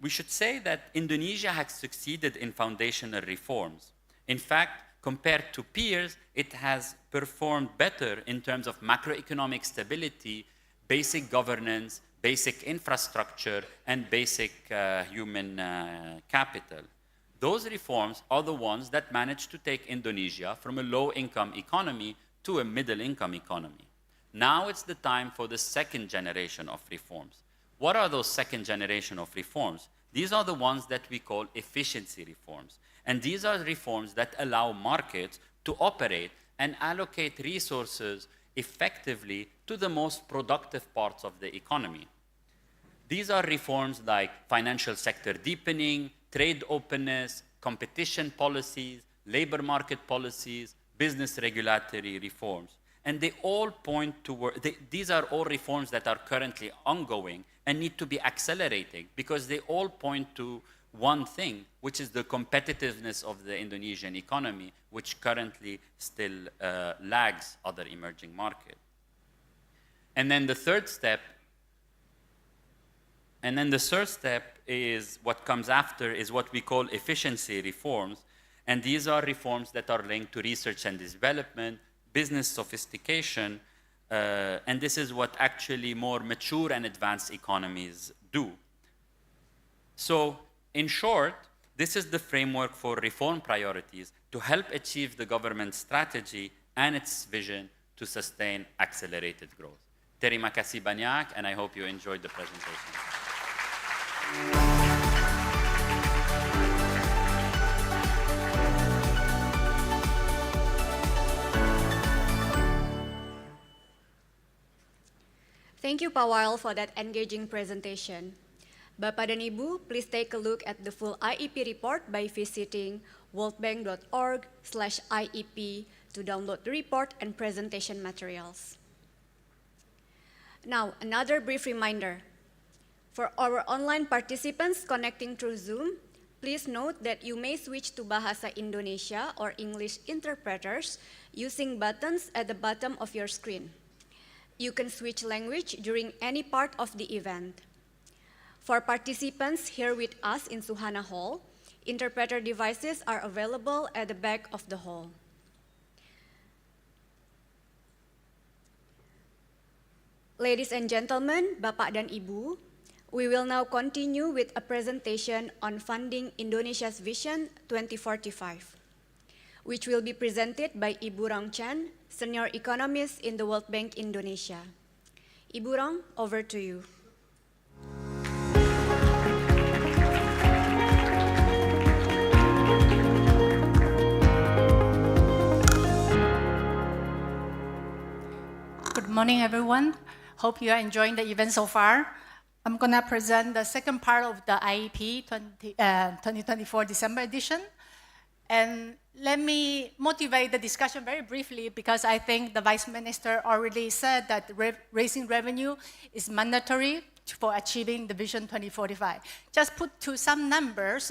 We should say that Indonesia has succeeded in foundational reforms. In fact, compared to peers, it has performed better in terms of macroeconomic stability, basic governance, basic infrastructure, and basic human capital. Those reforms are the ones that managed to take Indonesia from a low-income economy to a middle-income economy. Now it's the time for the second generation of reforms. What are those second generation of reforms? These are the ones that we call efficiency reforms. And these are reforms that allow markets to operate and allocate resources effectively to the most productive parts of the economy. These are reforms like financial sector deepening, trade openness, competition policies, labor market policies, business regulatory reforms. And they all point toward, these are all reforms that are currently ongoing and need to be accelerating because they all point to one thing, which is the competitiveness of the Indonesian economy, which currently still lags other emerging markets. And then the third step is what comes after is what we call efficiency reforms. And these are reforms that are linked to research and development, business sophistication, and this is what actually more mature and advanced economies do. So, in short, this is the framework for reform priorities to help achieve the government's strategy and its vision to sustain accelerated growth. Terima kasih banyak, and I hope you enjoyed the presentation. Thank you, Pak Wael, for that engaging presentation. Bapak dan Ibu, please take a look at the full IEP report by visiting worldbank.org/IEP to download the report and presentation materials. Now, another brief reminder. For our online participants connecting through Zoom, please note that you may switch to Bahasa Indonesia or English interpreters using buttons at the bottom of your screen. You can switch language during any part of the event. For participants here with us in Suhana Hall, interpreter devices are available at the back of the hall. Ladies and gentlemen, Bapak dan Ibu, we will now continue with a presentation on funding Indonesia's Vision 2045, which will be presented by Ibu Rong Chan, Senior Economist in the World Bank Indonesia. Ibu Rong, over to you. Good morning, everyone. Hope you are enjoying the event so far. I'm going to present the second part of the IEP 2024 December edition. And let me motivate the discussion very briefly because I think the Vice Minister already said that raising revenue is mandatory for achieving the Vision 2045. Just put to some numbers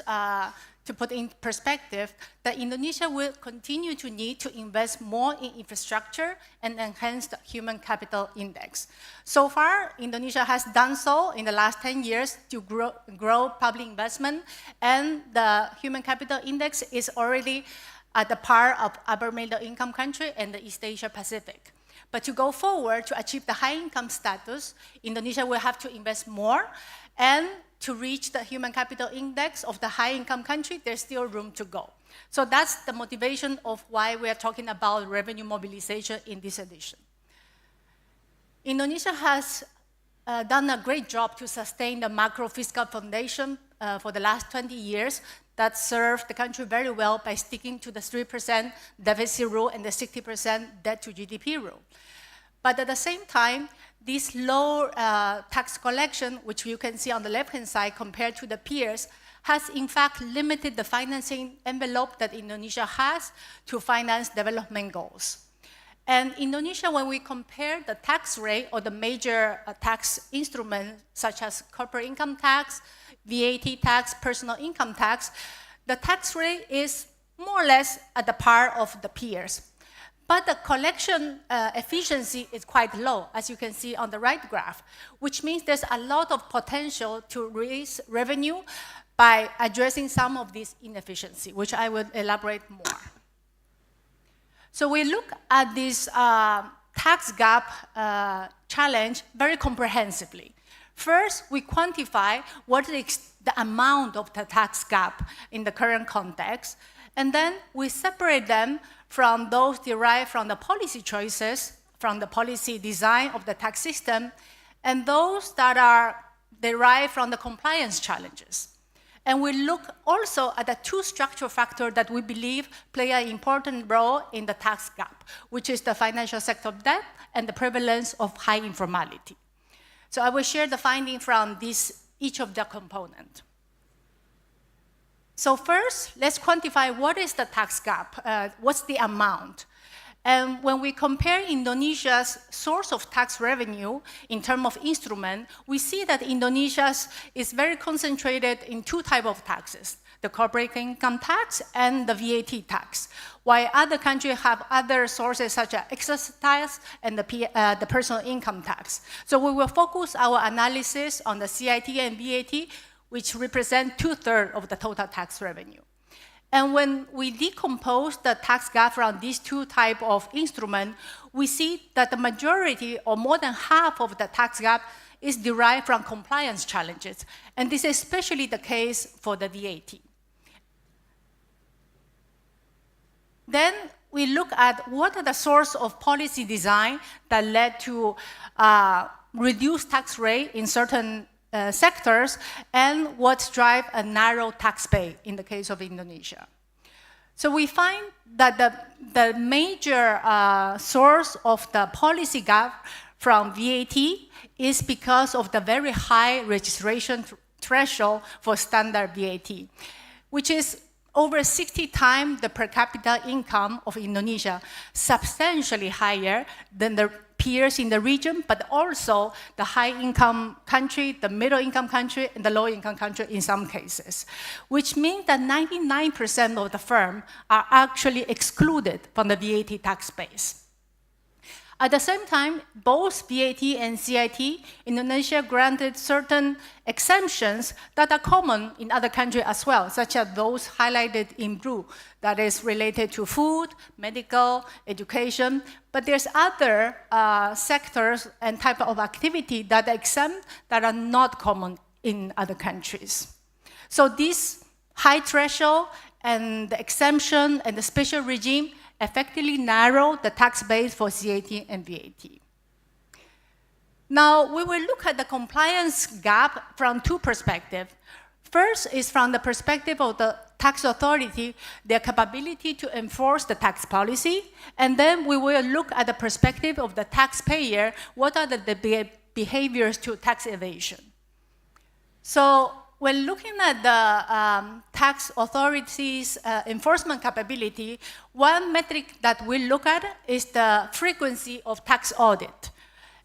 to put in perspective that Indonesia will continue to need to invest more in infrastructure and enhance the human capital index. So far, Indonesia has done so in the last 10 years to grow public investment, and the human capital index is already at the par of upper middle income country and the East Asia Pacific. But to go forward, to achieve the high income status, Indonesia will have to invest more, and to reach the human capital index of the high income country, there's still room to go. So that's the motivation of why we are talking about revenue mobilization in this edition. Indonesia has done a great job to sustain the macro fiscal foundation for the last 20 years that served the country very well by sticking to the 3% deficit rule and the 60% debt to GDP rule. But at the same time, this low tax collection, which you can see on the left-hand side compared to the peers, has in fact limited the financing envelope that Indonesia has to finance development goals. And Indonesia, when we compare the tax rate or the major tax instruments such as corporate income tax, VAT tax, personal income tax, the tax rate is more or less at the par of the peers. But the collection efficiency is quite low, as you can see on the right graph, which means there's a lot of potential to raise revenue by addressing some of this inefficiency, which I will elaborate more. So we look at this tax gap challenge very comprehensively. First, we quantify what is the amount of the tax gap in the current context, and then we separate them from those derived from the policy choices, from the policy design of the tax system, and those that are derived from the compliance challenges. And we look also at the two structural factors that we believe play an important role in the tax gap, which is the financial sector debt and the prevalence of high informality. So I will share the finding from each of the components. So first, let's quantify what is the tax gap, what's the amount. And when we compare Indonesia's source of tax revenue in terms of instrument, we see that Indonesia's is very concentrated in two types of taxes, the corporate income tax and the VAT tax, while other countries have other sources such as excess tax and the personal income tax. So we will focus our analysis on the CIT and VAT, which represent 2/3 of the total tax revenue. And when we decompose the tax gap from these two types of instruments, we see that the majority, or more than half of the tax gap, is derived from compliance challenges. And this is especially the case for the VAT. Then we look at what are the sources of policy design that led to reduced tax rate in certain sectors, and what drive a narrow tax base in the case of Indonesia. So we find that the major source of the policy gap from VAT is because of the very high registration threshold for standard VAT, which is over 60 times the per capita income of Indonesia, substantially higher than the peers in the region, but also the high-income country, the middle-income country, and the low-income country in some cases, which means that 99% of the firms are actually excluded from the VAT tax base. At the same time, both VAT and CIT, Indonesia granted certain exemptions that are common in other countries as well, such as those highlighted in blue, that is related to food, medical, education, but there's other sectors and type of activity that are exempt that are not common in other countries. So this high threshold and the exemption and the special regime effectively narrow the tax base for CIT and VAT. Now, we will look at the compliance gap from two perspectives. First is from the perspective of the tax authority, their capability to enforce the tax policy, and then we will look at the perspective of the taxpayer, what are the behaviors to tax evasion. So when looking at the tax authorities' enforcement capability, one metric that we look at is the frequency of tax audit.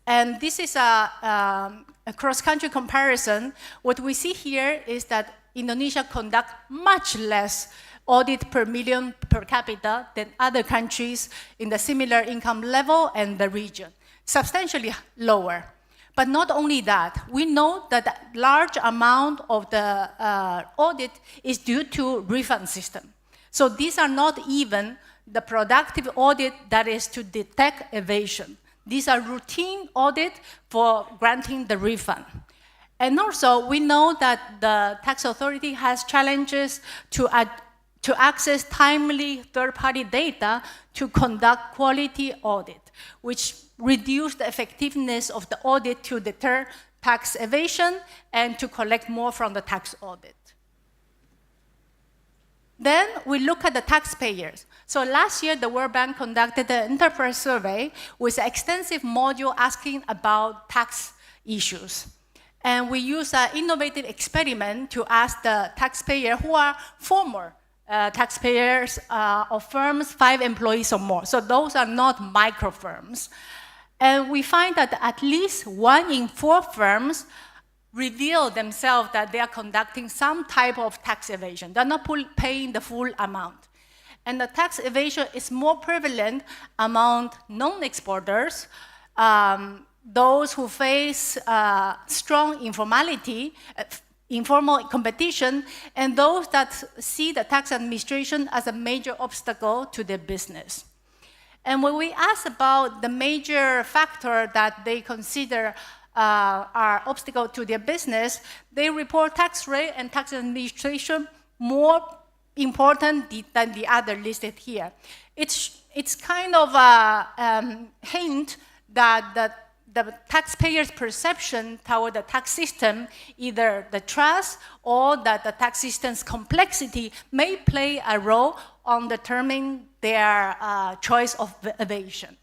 And this is a cross-country comparison. What we see here is that Indonesia conducts much less audit per million per capita than other countries in the similar income level and the region, substantially lower. But not only that, we know that a large amount of the audit is due to refund system. So these are not even the productive audit that is to detect evasion. These are routine audit for granting the refund. And also, we know that the tax authority has challenges to access timely third-party data to conduct quality audit, which reduce the effectiveness of the audit to deter tax evasion and to collect more from the tax audit. Then we look at the taxpayers. So last year, the World Bank conducted an enterprise survey with an extensive module asking about tax issues. And we used an innovative experiment to ask the taxpayer who are former taxpayers of firms, 5 employees or more. So those are not micro firms. And we find that at least 1 in 4 firms reveal themselves that they are conducting some type of tax evasion. They're not paying the full amount. And the tax evasion is more prevalent among non-exporters, those who face strong informality, informal competition, and those that see the tax administration as a major obstacle to their business. And when we ask about the major factor that they consider are obstacle to their business, they report tax rate and tax administration more important than the other listed here. It's kind of a hint that the taxpayer's perception toward the tax system, either the trust or that the tax system's complexity may play a role on determining their choice of evasion.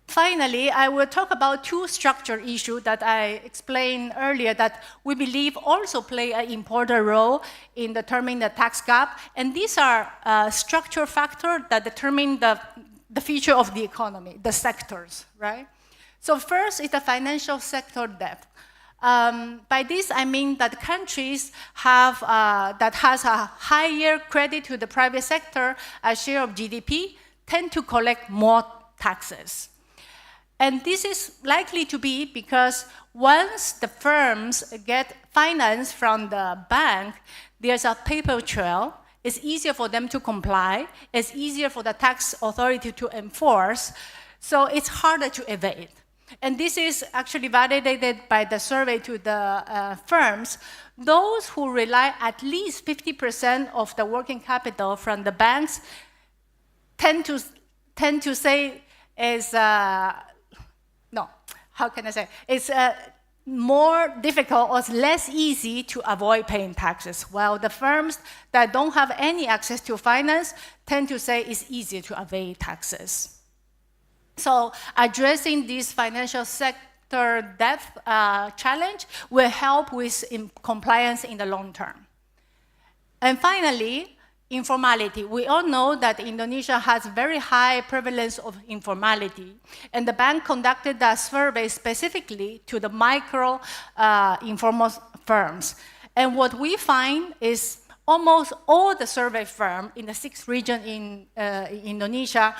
Finally, I will talk about 2 structural issues that I explained earlier that we believe also play an important role in determining the tax gap. And these are structural factors that determine the future of the economy, the sectors, right? So first is the financial sector debt. By this, I mean that countries have, that has a higher credit to the private sector as share of GDP tend to collect more taxes. And this is likely to be because once the firms get finance from the bank, there's a paper trail. It's easier for them to comply. It's easier for the tax authority to enforce. So it's harder to evade. And this is actually validated by the survey to the firms. Those who rely at least 50% of the working capital from the banks tend to say is, no, how can I say? It's more difficult or less easy to avoid paying taxes, while the firms that don't have any access to finance tend to say it's easier to evade taxes. So addressing this financial sector debt challenge will help with compliance in the long term. And finally, informality. We all know that Indonesia has very high prevalence of informality, and the bank conducted a survey specifically to the micro informal firms. And what we find is almost all the survey firms in the 6th region in Indonesia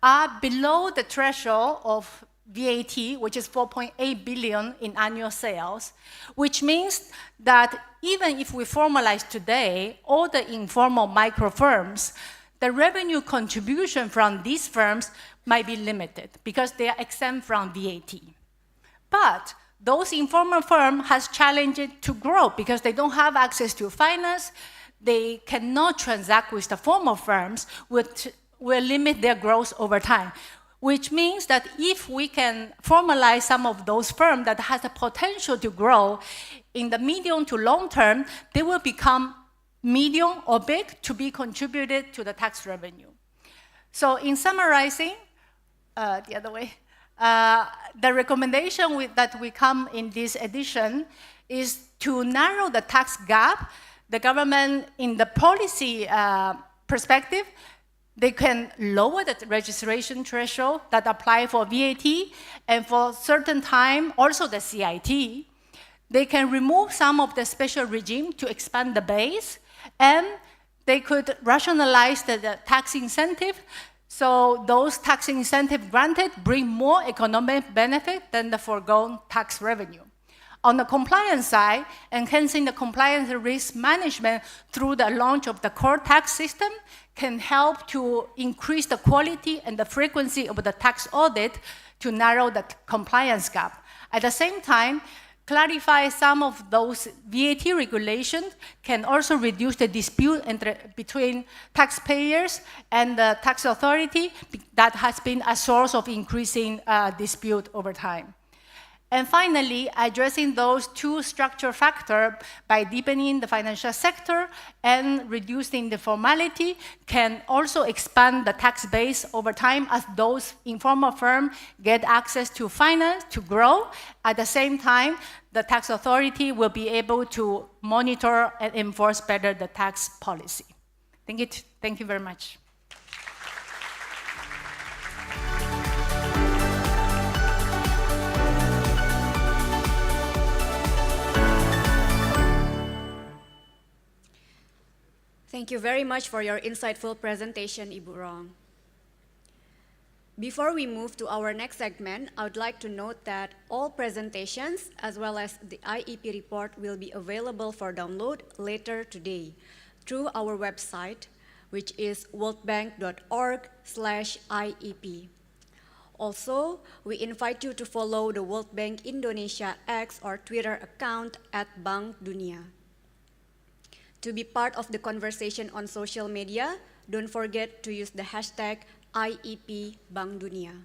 are below the threshold of VAT, which is 4.8 billion in annual sales, which means that even if we formalize today all the informal micro firms, the revenue contribution from these firms might be limited because they are exempt from VAT. But those informal firms has challenged to grow because they don't have access to finance, they cannot transact with the formal firms, which will limit their growth over time. Which means that if we can formalize some of those firms that has the potential to grow, in the medium to long term, they will become medium or big to be contributed to the tax revenue. So in summarizing, the other way, the recommendation that we come in this edition is to narrow the tax gap. The government, in the policy perspective, They can lower the registration threshold that apply for VAT, and for certain time, also the CIT. They can remove some of the special regime to expand the base, and they could rationalize the tax incentive, so those tax incentive granted bring more economic benefit than the foregone tax revenue. On the compliance side, enhancing the compliance and risk management through the launch of the core tax system can help to increase the quality and the frequency of the tax audit to narrow the compliance gap. At the same time, clarify some of those VAT regulations can also reduce the dispute between taxpayers and the tax authority that has been a source of increasing dispute over time. And finally, addressing those two structure factors by deepening the financial sector and reducing the formality can also expand the tax base over time as those informal firms get access to finance to grow. At the same time, the tax authority will be able to monitor and enforce better the tax policy. Thank you very much. Thank you very much for your insightful presentation, Ibu Rong. Before we move to our next segment, I would like to note that all presentations, as well as the IEP report, will be available for download later today through our website, which is worldbank.org/IEP. Also, we invite you to follow the World Bank Indonesia X or Twitter account @Bank Dunia. To be part of the conversation on social media, don't forget to use the hashtag IEP Bank Dunia.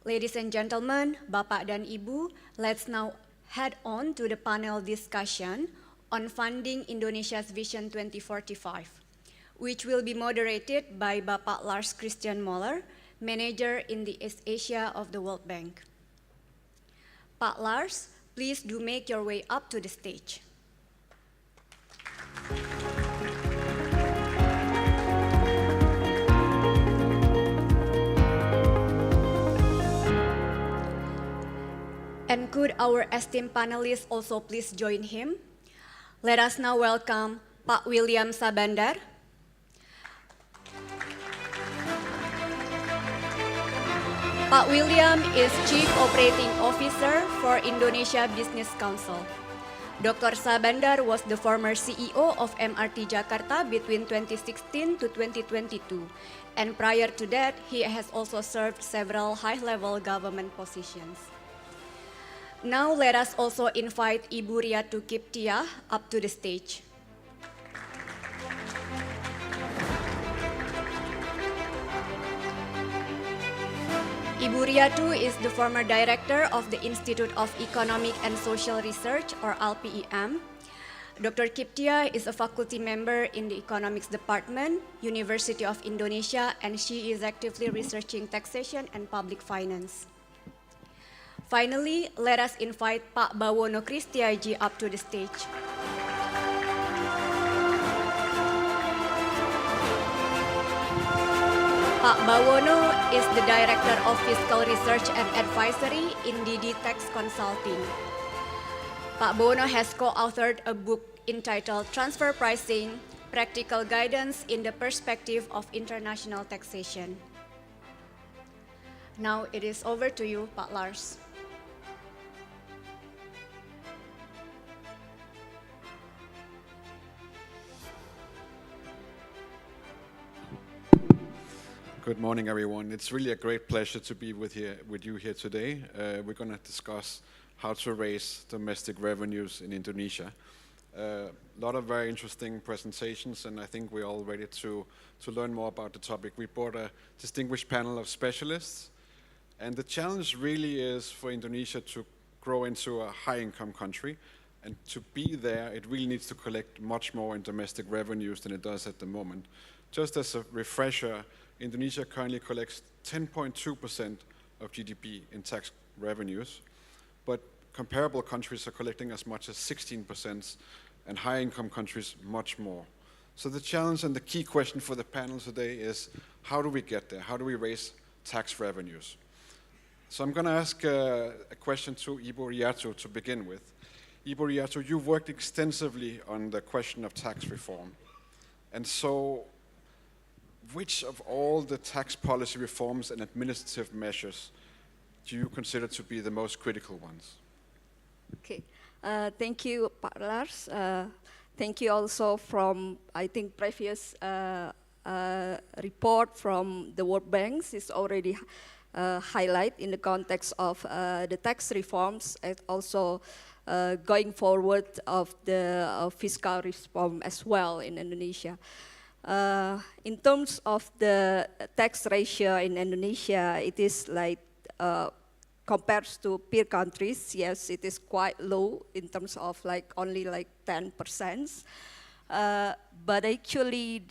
Ladies and gentlemen, Bapak dan Ibu, let's now head on to the panel discussion on funding Indonesia's Vision 2045, which will be moderated by Bapak Lars Christian Moller, Manager in the East Asia of the World Bank. Pak Lars, please do make your way up to the stage. And could our esteemed panelists also please join him? Let us now welcome Pak William Sabandar. Pak William is Chief Operating Officer for Indonesia Business Council. Dr. Sabandar was the former CEO of MRT Jakarta between 2016 to 2022, and prior to that, he has also served several high-level government positions. Now let us also invite Ibu Riatu Kiptia up to the stage. Ibu Riatu is the former director of the Institute of Economic and Social Research, or IPEM. Dr. Kiptia is a faculty member in the Economics Department, University of Indonesia, and she is actively researching taxation and public finance. Finally, let us invite Pak Bawono Kristiaji up to the stage. Pak Bawono is the Director of Fiscal Research and Advisory in DD Tax Consulting. Pak Bawono has co-authored a book entitled Transfer Pricing, Practical Guidance in the Perspective of International Taxation. Now it is over to you, Pak Lars. Good morning, everyone. It's really a great pleasure to be with you here today. We're going to discuss how to raise domestic revenues in Indonesia. A lot of very interesting presentations, and I think we're all ready to learn more about the topic. We brought a distinguished panel of specialists, and the challenge really is for Indonesia to grow into a high-income country, and to be there, it really needs to collect much more in domestic revenues than it does at the moment. Just as a refresher, Indonesia currently collects 10.2% of GDP in tax revenues, but comparable countries are collecting as much as 16%, and high-income countries much more. So the challenge and the key question for the panel today is, how do we get there? How do we raise tax revenues? So I'm going to ask a question to Ibu Riatu to begin with. Ibu Riatu, you've worked extensively on the question of tax reform. And so which of all the tax policy reforms and administrative measures do you consider to be the most critical ones? Okay, thank you, Pak Lars. Thank you also from, I think, previous report from the World Banks is already highlight in the context of the tax reforms and also going forward of the fiscal reform as well in Indonesia. In terms of the tax ratio in Indonesia, it is like compared to peer countries, yes, it is quite low in terms of like only like 10%. But actually,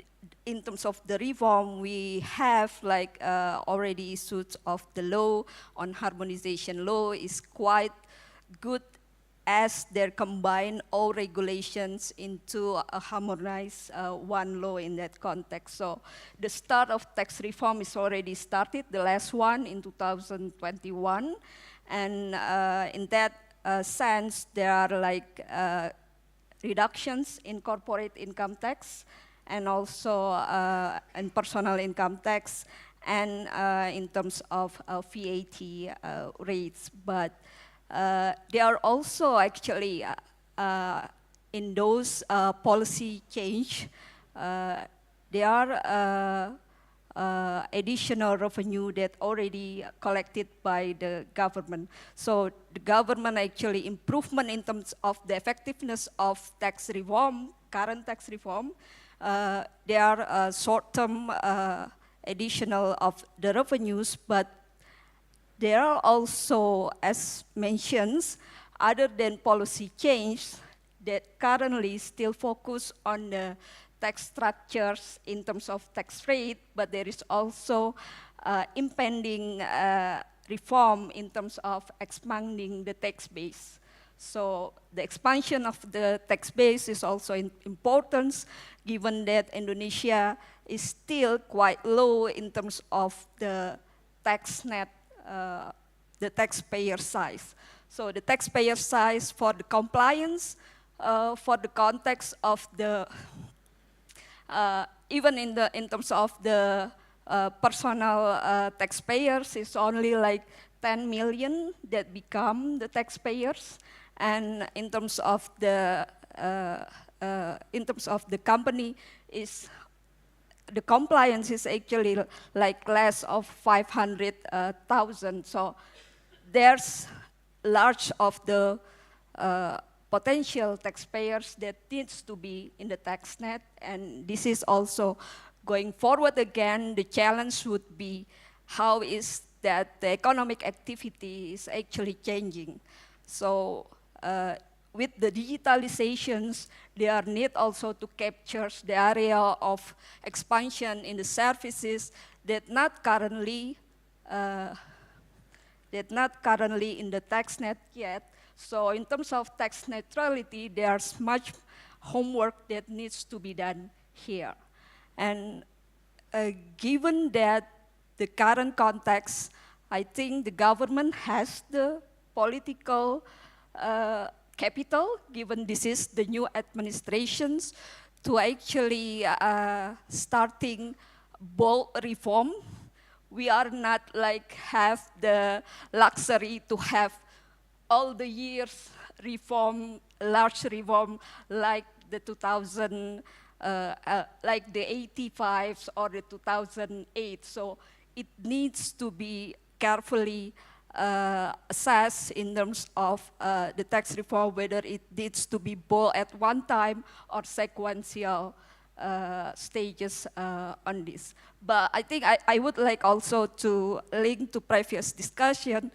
in terms of the reform, we have like already issues of the law on harmonization law is quite good as they combine all regulations into a harmonized one law in that context. So the start of tax reform is already started, the last one in 2021. And in that sense, there are like reductions in corporate income tax and also in personal income tax and in terms of VAT rates. But they are also actually in those policy change, there are additional revenue that already collected by the government. So the government actually improvement in terms of the effectiveness of tax reform, current tax reform, there are short-term additional of the revenues, but there are also, as mentioned, other than policy change that currently still focus on the tax structures in terms of tax rate, but there is also impending reform in terms of expanding the tax base. So the expansion of the tax base is also important, given that Indonesia is still quite low in terms of the tax net, the taxpayer size. So the taxpayer size for the compliance, for the context of the, even in terms of the personal taxpayers, is only like 10 million that become the taxpayers. And in terms of the company, is the compliance is actually like less of 500,000. So there's large of the potential taxpayers that needs to be in the tax net, and this is also going forward again. The challenge would be how is that the economic activity is actually changing. So with the digitalizations, there are need also to capture the area of expansion in the services that not currently in the tax net yet. So in terms of tax neutrality, there's much homework that needs to be done here. And given that the current context, I think the government has the political capital, given this is the new administrations, to actually starting bold reform. We are not like have the luxury to have all the years reform, large reform like the 2000, like the 85s or the 2008. So it needs to be carefully assessed in terms of the tax reform, whether it needs to be bold at one time or sequential stages on this. But I think I would like also to link to previous discussion.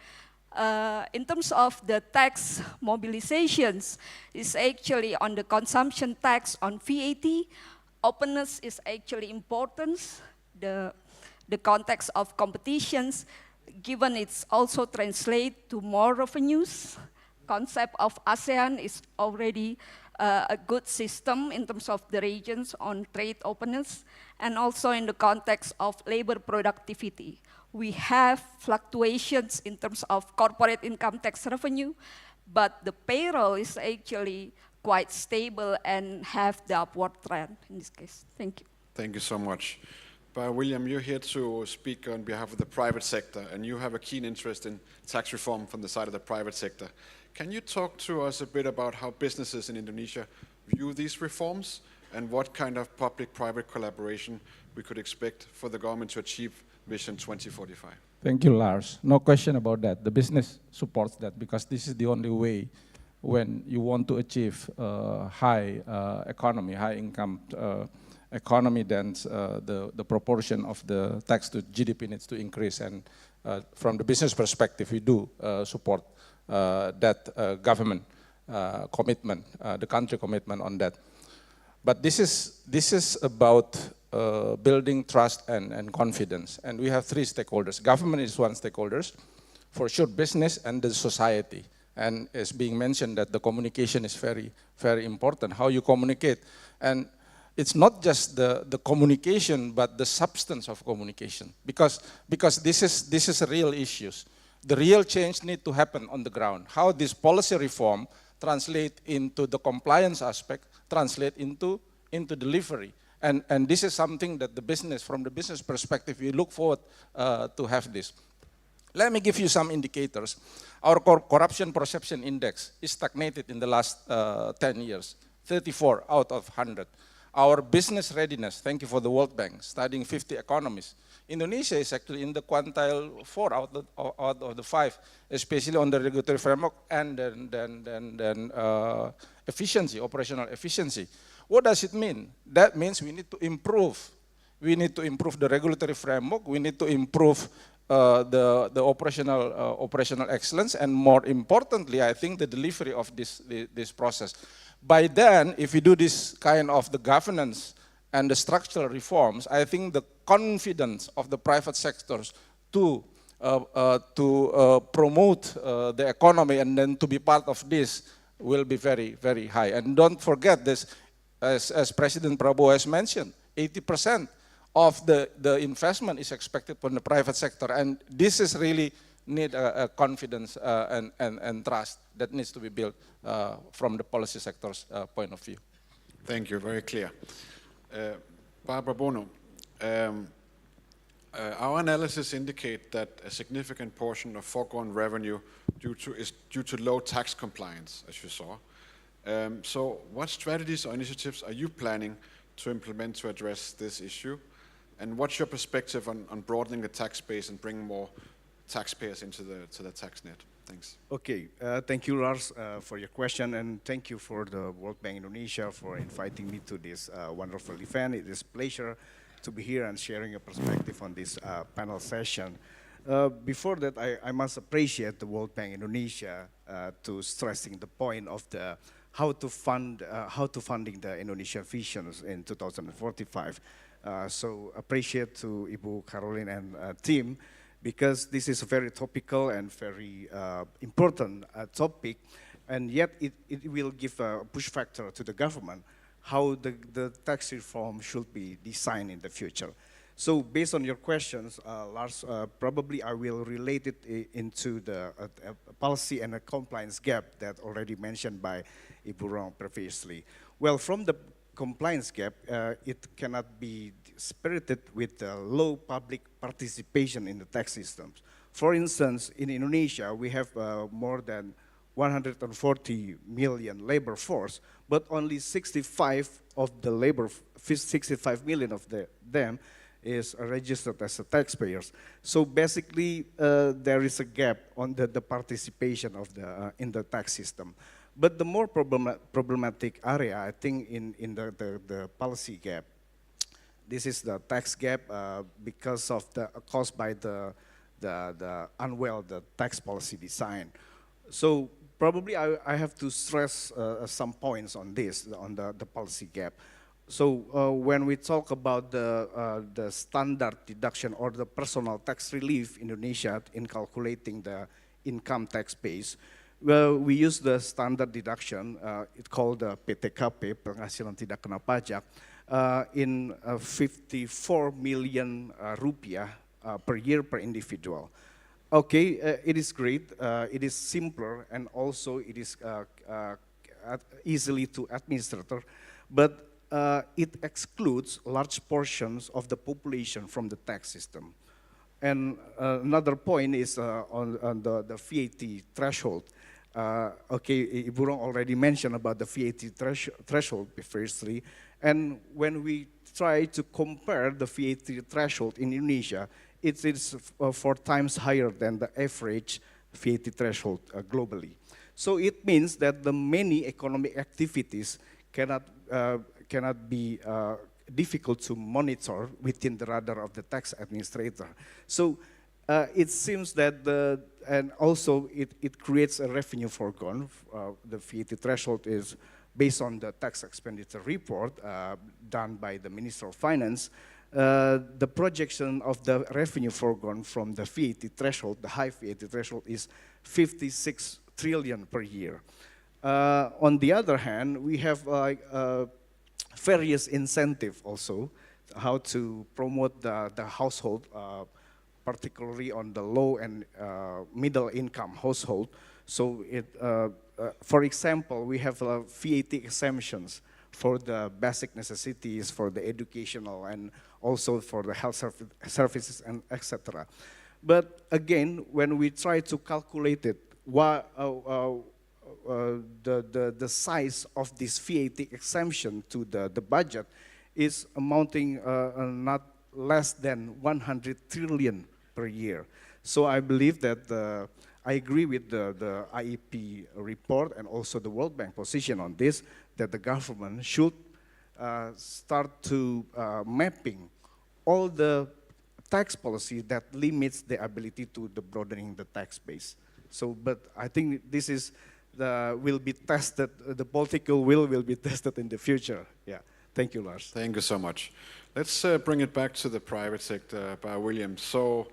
In terms of the tax mobilizations, is actually on the consumption tax on VAT. Openness is actually important. The context of competitions, given it's also translate to more revenues. Concept of ASEAN is already a good system in terms of the regions on trade openness, and also in the context of labor productivity. We have fluctuations in terms of corporate income tax revenue, but the payroll is actually quite stable and have the upward trend in this case. Thank you. Thank you so much. William, you're here to speak on behalf of the private sector, and you have a keen interest in tax reform from the side of the private sector. Can you talk to us a bit about how businesses in Indonesia view these reforms and what kind of public-private collaboration we could expect for the government to achieve Vision 2045? Thank you, Lars. No question about that. The business supports that because this is the only way when you want to achieve high economy, high income economy, then the proportion of the tax to GDP needs to increase. And from the business perspective, we do support that government commitment, the country commitment on that. But this is about building trust and confidence. And we have three stakeholders. Government is one stakeholder, for sure business and the society. And it's being mentioned that the communication is very, very important, how you communicate. And it's not just the communication, but the substance of communication. Because this is real issues. The real change needs to happen on the ground. How this policy reform translate into the compliance aspect, translate into delivery. And this is something that the business, from the business perspective, we look forward to have this. Let me give you some indicators. Our corruption perception index is stagnated in the last 10 years, 34 out of 100. Our business readiness, thank you for the World Bank, studying 50 economies. Indonesia is actually in the quintile 4 out of the 5, especially on the regulatory framework and then efficiency, operational efficiency. What does it mean? That means we need to improve. We need to improve the regulatory framework. We need to improve the operational excellence, and more importantly, I think the delivery of this process. By then, if we do this kind of the governance and the structural reforms, I think the confidence of the private sectors to promote the economy and then to be part of this will be very, very high. And don't forget this, as President Prabowo has mentioned, 80% of the investment is expected from the private sector, and this is really need a confidence and trust that needs to be built from the policy sector's point of view. Thank you, very clear. Barbara Bono, our analysis indicate that a significant portion of foregone revenue is due to low tax compliance, as you saw. So what strategies or initiatives are you planning to implement to address this issue? And what's your perspective on broadening the tax base and bringing more taxpayers into the tax net? Thanks. Okay, thank you, Lars, for your question, and thank you for the World Bank Indonesia for inviting me to this wonderful event. It is a pleasure to be here and sharing a perspective on this panel session. Before that, I must appreciate the World Bank Indonesia to stressing the point of the how to funding the Indonesian visions in 2045. So appreciate to Ibu Caroline and team, because this is a very topical and very important topic, and yet it will give a push factor to the government how the tax reform should be designed in the future. So based on your questions, Lars, probably I will relate it into the policy and a compliance gap that already mentioned by Ibu Rong previously. Well, from the compliance gap, it cannot be spirited with low public participation in the tax systems. For instance, in Indonesia, we have more than 140 million labor force, but only 65 million of them is registered as a taxpayers. So basically, there is a gap on the participation of in the tax system. But the more problematic area, I think, in the policy gap, this is the tax gap because of caused by the tax policy design. So probably I have to stress some points on this, on the policy gap. So when we talk about the standard deduction or the personal tax relief in Indonesia in calculating the income tax base, well, we use the standard deduction, it's called PTKP, penghasilan tidak kena pajak, in 54 million rupiah per year per individual. Okay, it is great, it is simpler, and also it is easily to administer, but it excludes large portions of the population from the tax system. And another point is on the VAT threshold. Okay, Ibu Rong already mentioned about the VAT threshold previously, and when we try to compare the VAT threshold in Indonesia, it is 4 times higher than the average VAT threshold globally. So it means that the many economic activities cannot be difficult to monitor within the radar of the tax administrator. So it seems that and also it creates a revenue foregone. The VAT threshold is based on the tax expenditure report done by the Minister of Finance. The projection of the revenue foregone from the VAT threshold, the high VAT threshold, is 56 trillion per year. On the other hand, we have various incentive also, how to promote the household, particularly on the low and middle income household. So for example, we have VAT exemptions for the basic necessities, for the educational, and also for the health services, and etc. But again, when we try to calculate it, the size of this VAT exemption to the budget is amounting not less than 100 trillion per year. So I believe that I agree with the IEP report and also the World Bank position on this, that the government should start to mapping all the tax policy that limits the ability to the broadening the tax base. So, but I think this is will be tested, the political will be tested in the future. Yeah, thank you, Lars. Thank you so much. Let's bring it back to the private sector, by William. So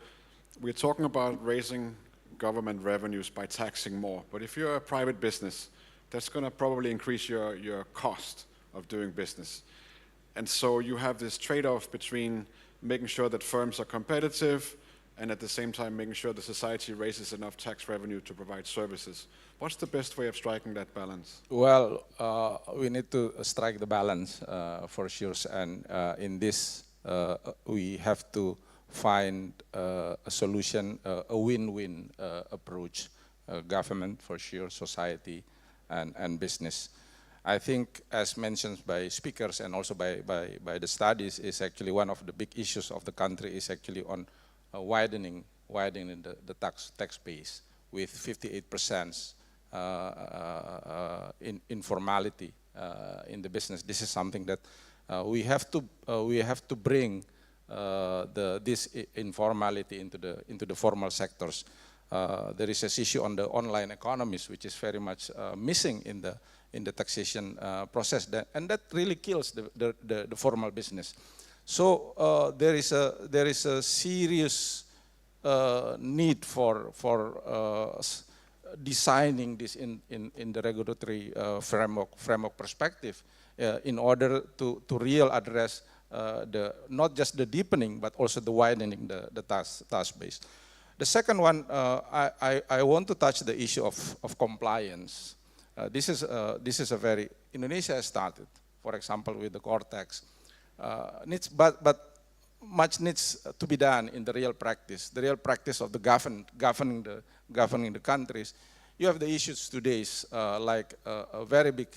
we're talking about raising government revenues by taxing more, but if you're a private business, that's going to probably increase your cost of doing business. And so you have this trade-off between making sure that firms are competitive and at the same time making sure the society raises enough tax revenue to provide services. What's the best way of striking that balance? Well, we need to strike the balance for sure, and in this we have to find a solution, a win-win approach, government for sure, society, and business. I think, as mentioned by speakers and also by the studies, is actually one of the big issues of the country is actually on widening the tax base with 58% informality in the business. This is something that we have to bring this informality into the formal sectors. There is this issue on the online economies, which is very much missing in the taxation process, and that really kills the formal business. So there is a serious need for designing this in the regulatory framework perspective in order to real address not just the deepening but also the widening the task base. The second one, I want to touch the issue of compliance. This is a very, Indonesia has started, for example, with the core tax. But much needs to be done in the real practice of the governing the countries. You have the issues today, like a very big,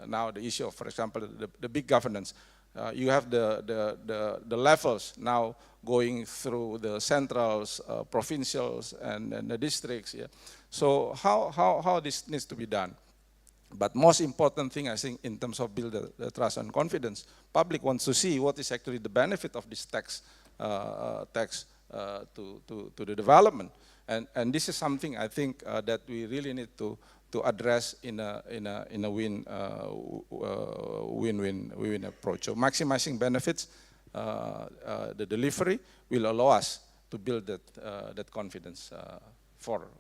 now the issue of, for example, the big governance. You have the levels now going through the centrals, provincials, and the districts. Yeah. So how this needs to be done? But most important thing, I think, in terms of build the trust and confidence, public wants to see what is actually the benefit of this tax to the development, and this is something I think that we really need to address in a win-win approach. So maximizing benefits, the delivery will allow us to build that confidence for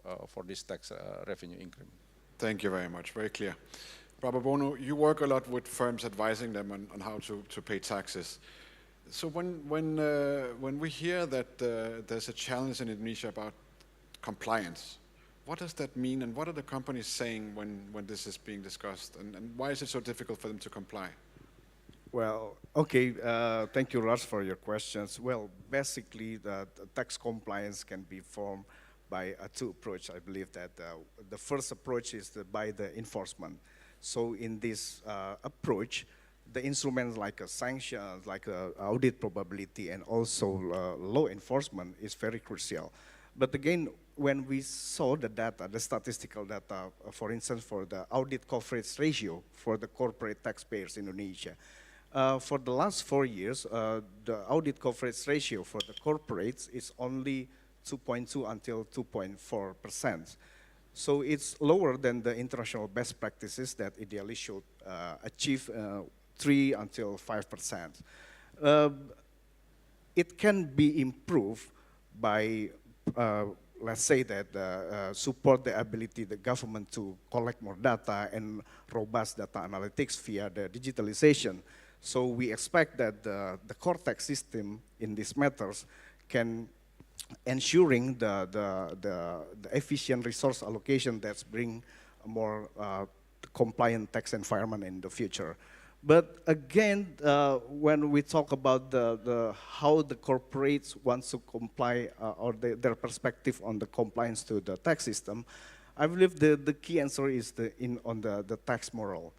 this tax revenue increment. Thank you very much. Very clear. Prabowo, you work a lot with firms advising them on how to pay taxes. So when we hear that there's a challenge in Indonesia about compliance, what does that mean, and what are the companies saying when this is being discussed, and why is it so difficult for them to comply? Well, okay, thank you, Raj, for your questions. Well, basically, the tax compliance can be formed by two approaches. I believe that the first approach is by the enforcement. So in this approach, the instruments like sanctions, like audit probability, and also law enforcement is very crucial. But again, when we saw the data, the statistical data, for instance, for the audit coverage ratio for the corporate taxpayers in Indonesia, for the last 4 years, the audit coverage ratio for the corporates is only 2.2 until 2.4%. So it's lower than the international best practices that ideally should achieve 3 until 5%. It can be improved by, let's say that support the ability of the government to collect more data and robust data analytics via the digitalization. So we expect that the core tax system in these matters can ensuring the efficient resource allocation that's bring a more compliant tax environment in the future. But again, when we talk about how the corporates want to comply or their perspective on the compliance to the tax system, I believe the key answer is on the tax moral.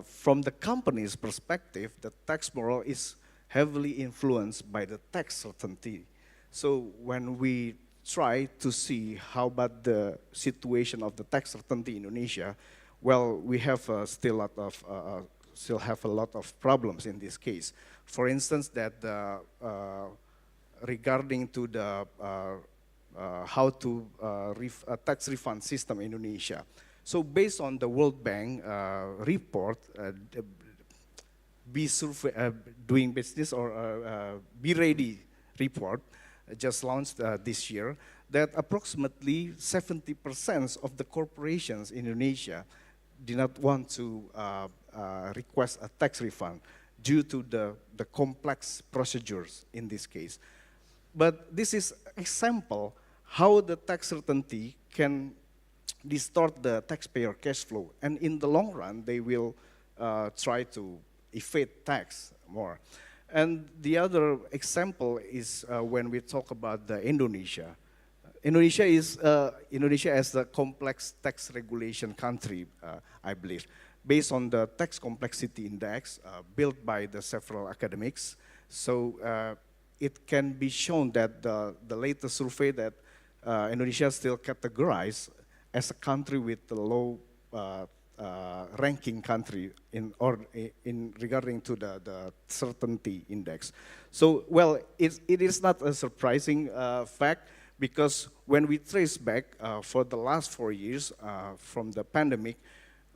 From the company's perspective, the tax moral is heavily influenced by the tax certainty. So when we try to see how about the situation of the tax certainty in Indonesia, well, we have still have a lot of problems in this case. For instance, that regarding to the how to tax refund system in Indonesia. So based on the World Bank report, doing business or be ready report just launched this year, that approximately 70% of the corporations in Indonesia did not want to request a tax refund due to the complex procedures in this case. But this is example how the tax certainty can distort the taxpayer cash flow, and in the long run, they will try to evade tax more. And the other example is when we talk about the Indonesia. Indonesia as a complex tax regulation country, I believe, based on the tax complexity index built by the several academics. So it can be shown that the latest survey that Indonesia is still categorized as a country with the low ranking country in regarding to the certainty index. So, well, it is not a surprising fact, because when we trace back for the last 4 years from the pandemic,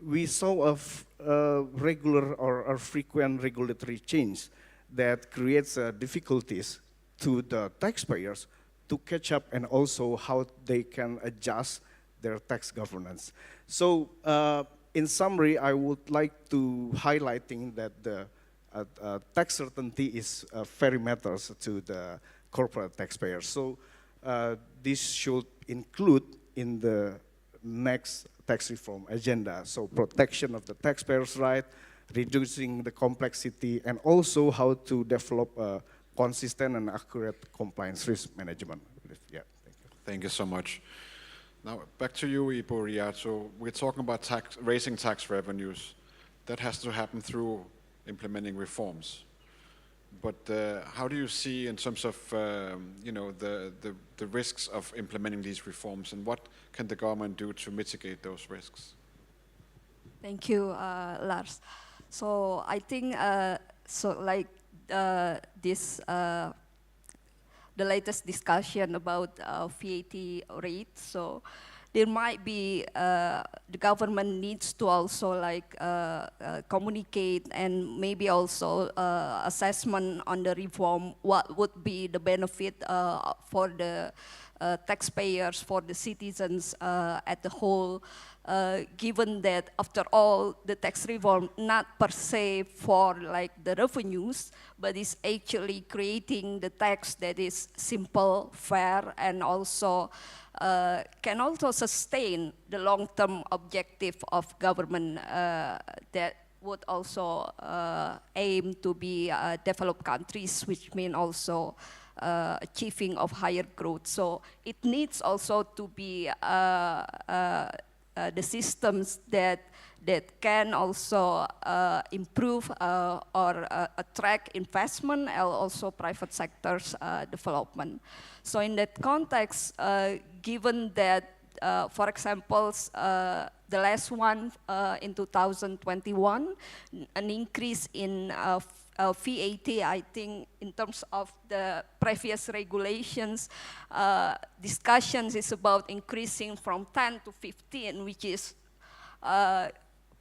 we saw a regular or frequent regulatory change that creates difficulties to the taxpayers to catch up, and also how they can adjust their tax governance. So, in summary, I would like to highlighting that the tax certainty is very matters to the corporate taxpayers. So this should include in the next tax reform agenda. So protection of the taxpayers' right, reducing the complexity, and also how to develop a consistent and accurate compliance risk management. Yeah, thank you. Thank you so much. Now, back to you, Ibu Riyad. So we're talking about raising tax revenues. That has to happen through implementing reforms. But how do you see, in terms of the risks of implementing these reforms, and what can the government do to mitigate those risks? Thank you, Lars. So I think this. The latest discussion about VAT rate. So there might be, the government needs to also communicate, and maybe also assessment on the reform, what would be the benefit for the taxpayers, for the citizens at the whole, given that after all, the tax reform not per se for like the revenues, but is actually creating the tax that is simple, fair, and also can also sustain the long-term objective of government that would also aim to be developed countries, which mean also achieving of higher growth. So it needs also to be the systems that can also improve or attract investment and also private sector's development. So in that context, given that, for example, the last one in 2021, an increase in VAT, I think in terms of the previous regulations, discussions is about increasing from 10 to 15, which is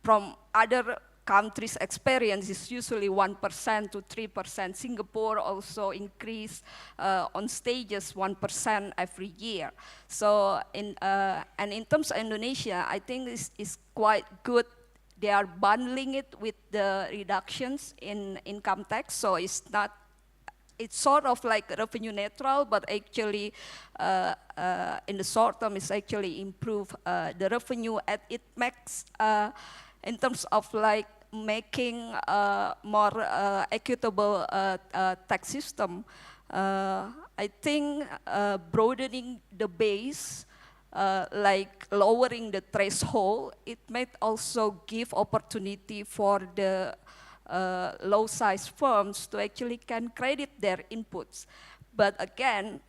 from other countries' experience is usually 1% to 3%. Singapore also increased on stages 1% every year. So and in terms of Indonesia, I think it's quite good. They are bundling it with the reductions in income tax, so it's not, it's sort of like revenue neutral, but actually in the short term, it's actually improve the revenue, and it makes, in terms of like making more equitable tax system, I think broadening the base, like lowering the threshold, it might also give opportunity for the low-size firms to actually can credit their inputs. But again,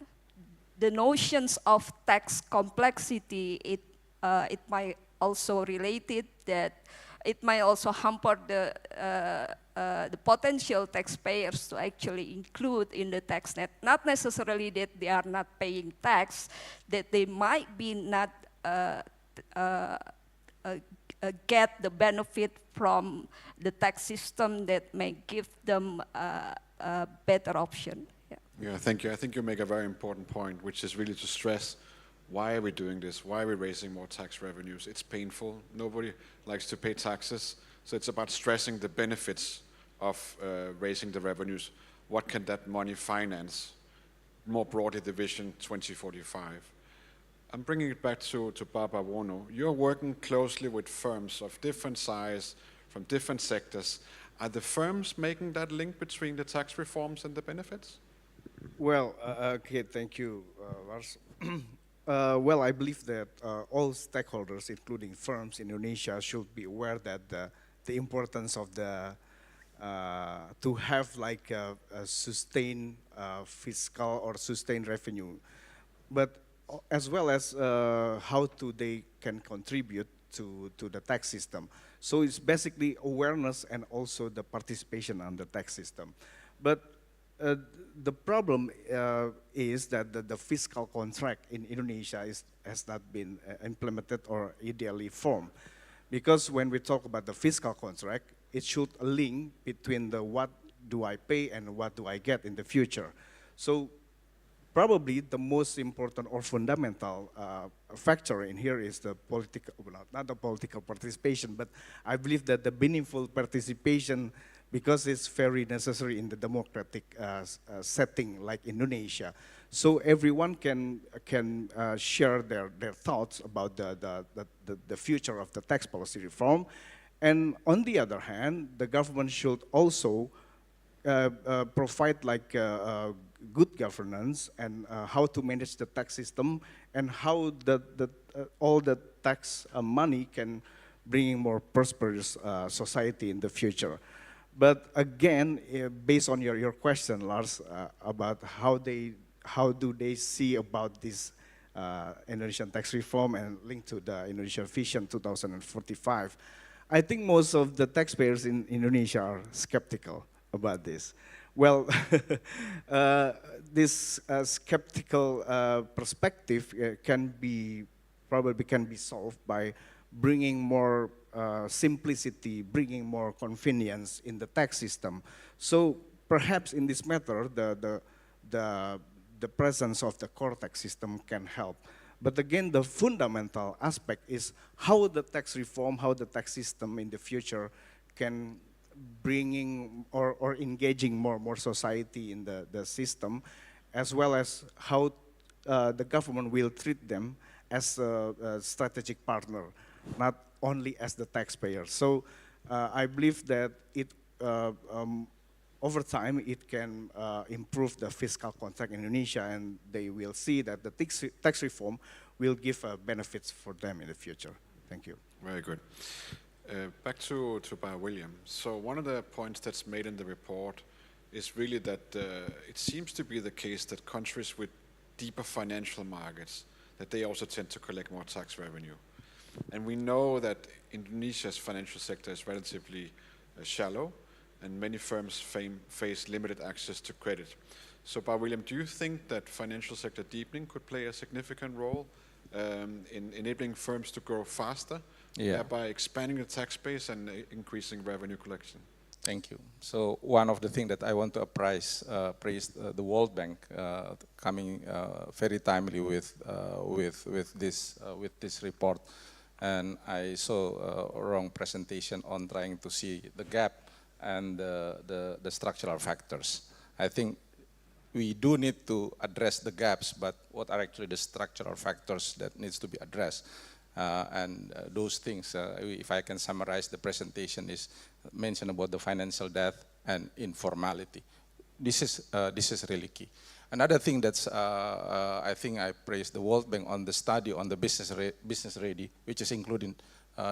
the notions of tax complexity, it might also relate it that it might also hamper the potential taxpayers to actually include in the tax net. Not necessarily that they are not paying tax, that they might be not get the benefit from the tax system that may give them a better option. Yeah, thank you. I think you make a very important point, which is really to stress why are we doing this? Why are we raising more tax revenues? It's painful. Nobody likes to pay taxes. So it's about stressing the benefits of raising the revenues. What can that money finance? More broadly, the Vision 2045. I'm bringing it back to Baba Wono. You're working closely with firms of different size, from different sectors. Are the firms making that link between the tax reforms and the benefits? Well, okay, thank you, Lars. Well, I believe that all stakeholders, including firms in Indonesia, should be aware that the importance of the to have like a sustained fiscal or sustained revenue, but as well as how they can contribute to the tax system. So it's basically awareness and also the participation on the tax system. But the problem is that the fiscal contract in Indonesia has not been implemented or ideally formed. Because when we talk about the fiscal contract, it should link between the what do I pay and what do I get in the future. So probably the most important or fundamental factor in here is the political, well, not the political participation, but I believe that the meaningful participation, because it's very necessary in the democratic setting like Indonesia. So everyone can share their thoughts about the future of the tax policy reform. And on the other hand, the government should also provide like good governance and how to manage the tax system and how all the tax money can bring more prosperous society in the future. But again, based on your question, Lars, about how do they see about this Indonesian tax reform and linked to the Indonesian Vision 2045, I think most of the taxpayers in Indonesia are skeptical about this. Well, this skeptical perspective probably can be solved by bringing more simplicity, bringing more convenience in the tax system. So perhaps in this matter, the the presence of the core tax system can help. But again, the fundamental aspect is how the tax reform, how the tax system in the future can bringing or engaging more society in the system, as well as how the government will treat them as a strategic partner, not only as the taxpayer. So I believe that over time, it can improve the fiscal contract in Indonesia, and they will see that the tax reform will give benefits for them in the future. Thank you. Very good. Back to Bar William. So one of the points that's made in the report is really that it seems to be the case that countries with deeper financial markets, that they also tend to collect more tax revenue. And we know that Indonesia's financial sector is relatively shallow, and many firms face limited access to credit. So, Bar William, do you think that financial sector deepening could play a significant role in enabling firms to grow faster, by expanding the tax base and increasing revenue collection? Thank you. So one of the things that I want to praise the World Bank coming very timely with this report, and I saw a wrong presentation on trying to see the gap and the structural factors. I think we do need to address the gaps, but what are actually the structural factors that needs to be addressed? And those things, if I can summarize the presentation, is mentioned about the financial debt and informality. This is really key. Another thing that's, I think I praise the World Bank on the study on the business ready, which is including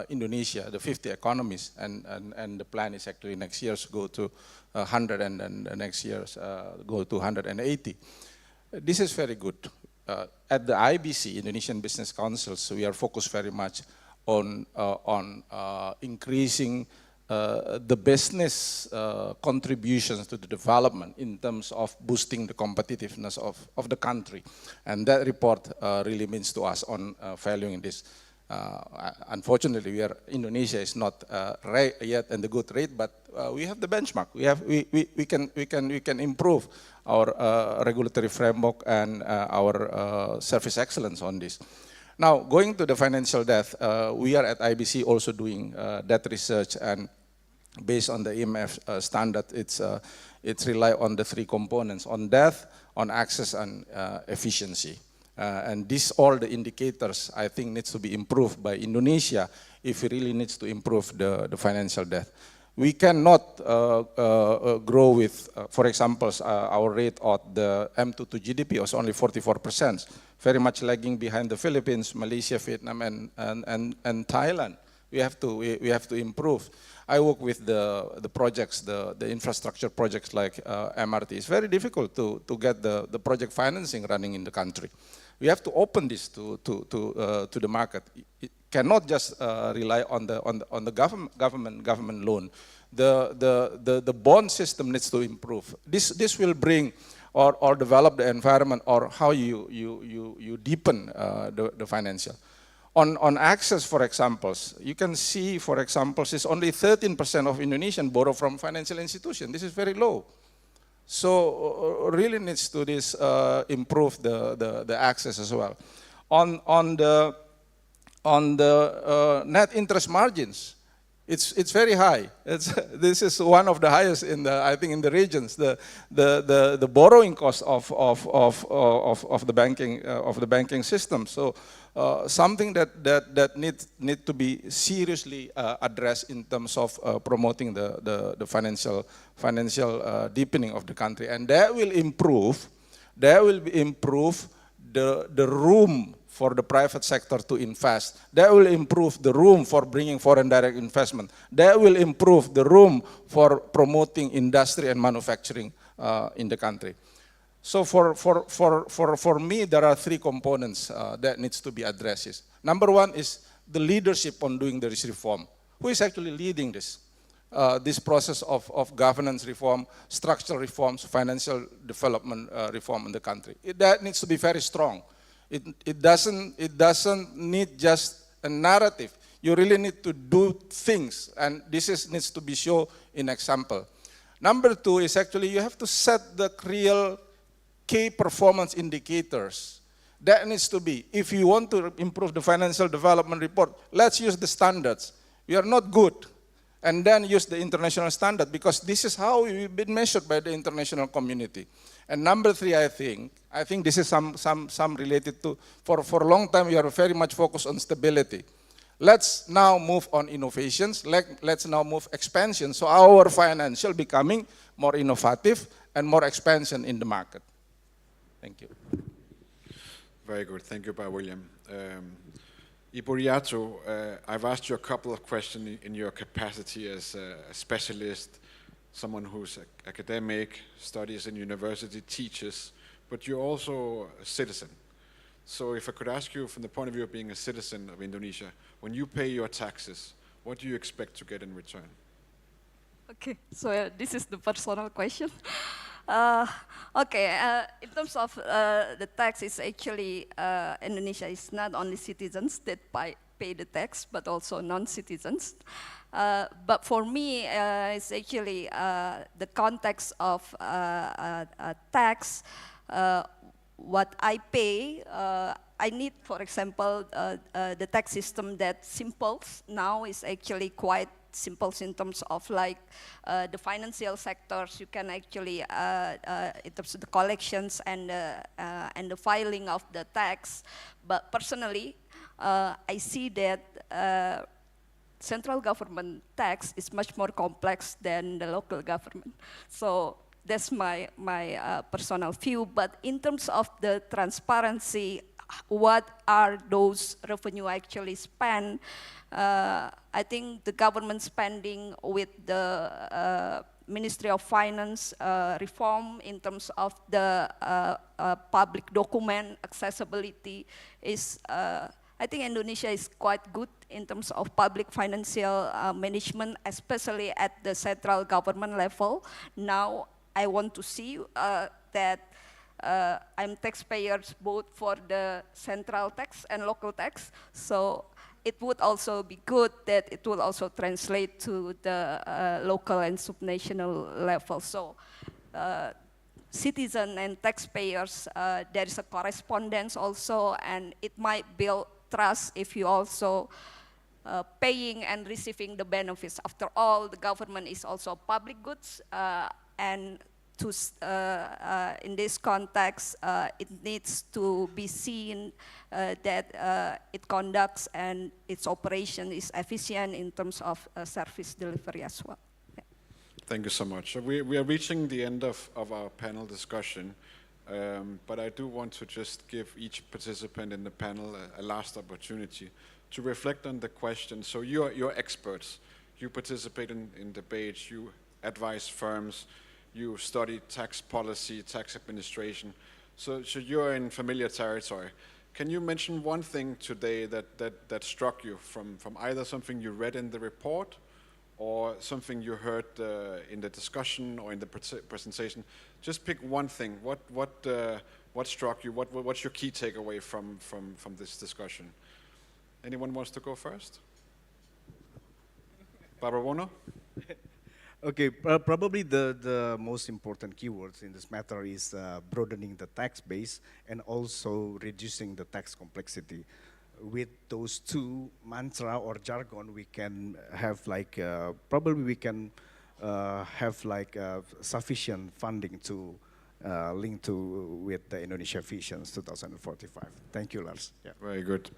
Indonesia, the 50 economies, and the plan is actually next year's go to 100 and the next year's go to 180. This is very good. At the IBC, Indonesian Business Councils, we are focused very much on increasing the business contributions to the development in terms of boosting the competitiveness of the country. And that report really means to us on valuing this. Unfortunately, Indonesia is not yet in the good rate, but we have the benchmark. We can improve our regulatory framework and our service excellence on this. Now, going to the financial debt, we are at IBC also doing debt research, and based on the IMF standard, it's rely on the three components: on debt, on access, and efficiency. And these all the indicators I think needs to be improved by Indonesia if it really needs to improve the financial debt. We cannot grow with, for example, our rate of the M2 to GDP was only 44%, very much lagging behind the Philippines, Malaysia, Vietnam, and Thailand. We have to improve. I work with the projects, the infrastructure projects like MRT. It's very difficult to get the project financing running in the country. We have to open this to the market. It cannot just rely on the government loan. The bond system needs to improve. This will bring or develop the environment, or how you deepen the financial. On access, for examples, you can see, for examples, it's only 13% of Indonesian borrow from financial institutions. This is very low. So really needs to improve the access as well. On the net interest margins, it's very high. This is one of the highest in I think in the regions. The borrowing cost of the banking system. So something that need to be seriously addressed in terms of promoting the financial deepening of the country, and that will improve the room for the private sector to invest. That will improve the room for bringing foreign direct investment. That will improve the room for promoting industry and manufacturing in the country. So for me, there are three components that needs to be addressed. Number one is the leadership on doing this reform. Who is actually leading this process of governance reform, structural reforms, financial development reform in the country? That needs to be very strong. It doesn't need just a narrative. You really need to do things, and this needs to be shown in example. Number two is actually you have to set the real key performance indicators. That needs to be, if you want to improve the financial development report, let's use the standards. We are not good, and then use the international standard, because this is how we've been measured by the international community. And number 3, I think this is some related to, for a long time we are very much focused on stability. Let's now move on innovations, let's now move expansion, so our financial becoming more innovative and more expansion in the market. Thank you. Very good, thank you, Pak William. Iboriato, I've asked you a couple of questions in your capacity as a specialist, someone who's academic, studies in university, teaches, but you're also a citizen. So if I could ask you from the point of view of being a citizen of Indonesia, when you pay your taxes, what do you expect to get in return? Okay, so this is the personal question. In terms of the tax, it's actually Indonesia is not only citizens that pay the tax, but also non-citizens. But for me, it's actually the context of tax. What I pay, I need, for example, the tax system that simple now is actually quite simple in terms of like the financial sectors. You can actually, in terms of the collections and the filing of the tax. But personally, I see that central government tax is much more complex than the local government. So that's my personal view. But in terms of the transparency, what are those revenue actually spent? I think the government spending with the Ministry of Finance reform in terms of the public document accessibility is, I think Indonesia is quite good in terms of public financial management, especially at the central government level. Now, I want to see that I'm taxpayers both for the central tax and local tax. So it would also be good that it will also translate to the local and subnational level. So citizen and taxpayers, there is a correspondence also, and it might build trust if you also paying and receiving the benefits. After all, the government is also public goods, and to, in this context, it needs to be seen that it conducts and its operation is efficient in terms of service delivery as well. Yeah. Thank you so much. So we are reaching the end of our panel discussion, but I do want to just give each participant in the panel a last opportunity to reflect on the question. So you're experts. You participate in debates, you advise firms, you study tax policy, tax administration. So you're in familiar territory. Can you mention one thing today that struck you from either something you read in the report or something you heard in the discussion or in the presentation? Just pick one thing. What struck you? What's your key takeaway from this discussion? Anyone wants to go first? Barbara? Okay, probably the most important keywords in this matter is broadening the tax base and also reducing the tax complexity. With those two mantra or jargon, we can have like, probably we can have like sufficient funding to link to with the Indonesia Visions 2045. Thank you, Lars. Yeah. Very good.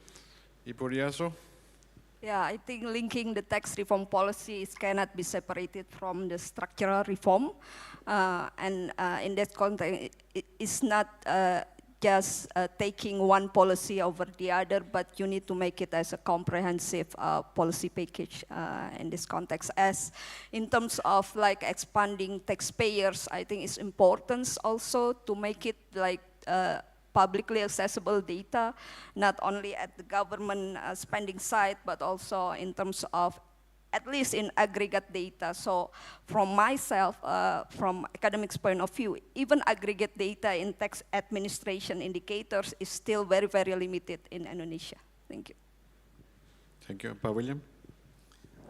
Ibu Riaso? Yeah, I think linking the tax reform policies cannot be separated from the structural reform. And in that context, it's not just taking one policy over the other, but you need to make it as a comprehensive policy package in this context. As in terms of like expanding taxpayers, I think it's important also to make it like publicly accessible data, not only at the government spending side, but also in terms of at least in aggregate data. So from myself, from academics point of view, even aggregate data in tax administration indicators is still very, very limited in Indonesia. Thank you. Thank you. Pa William?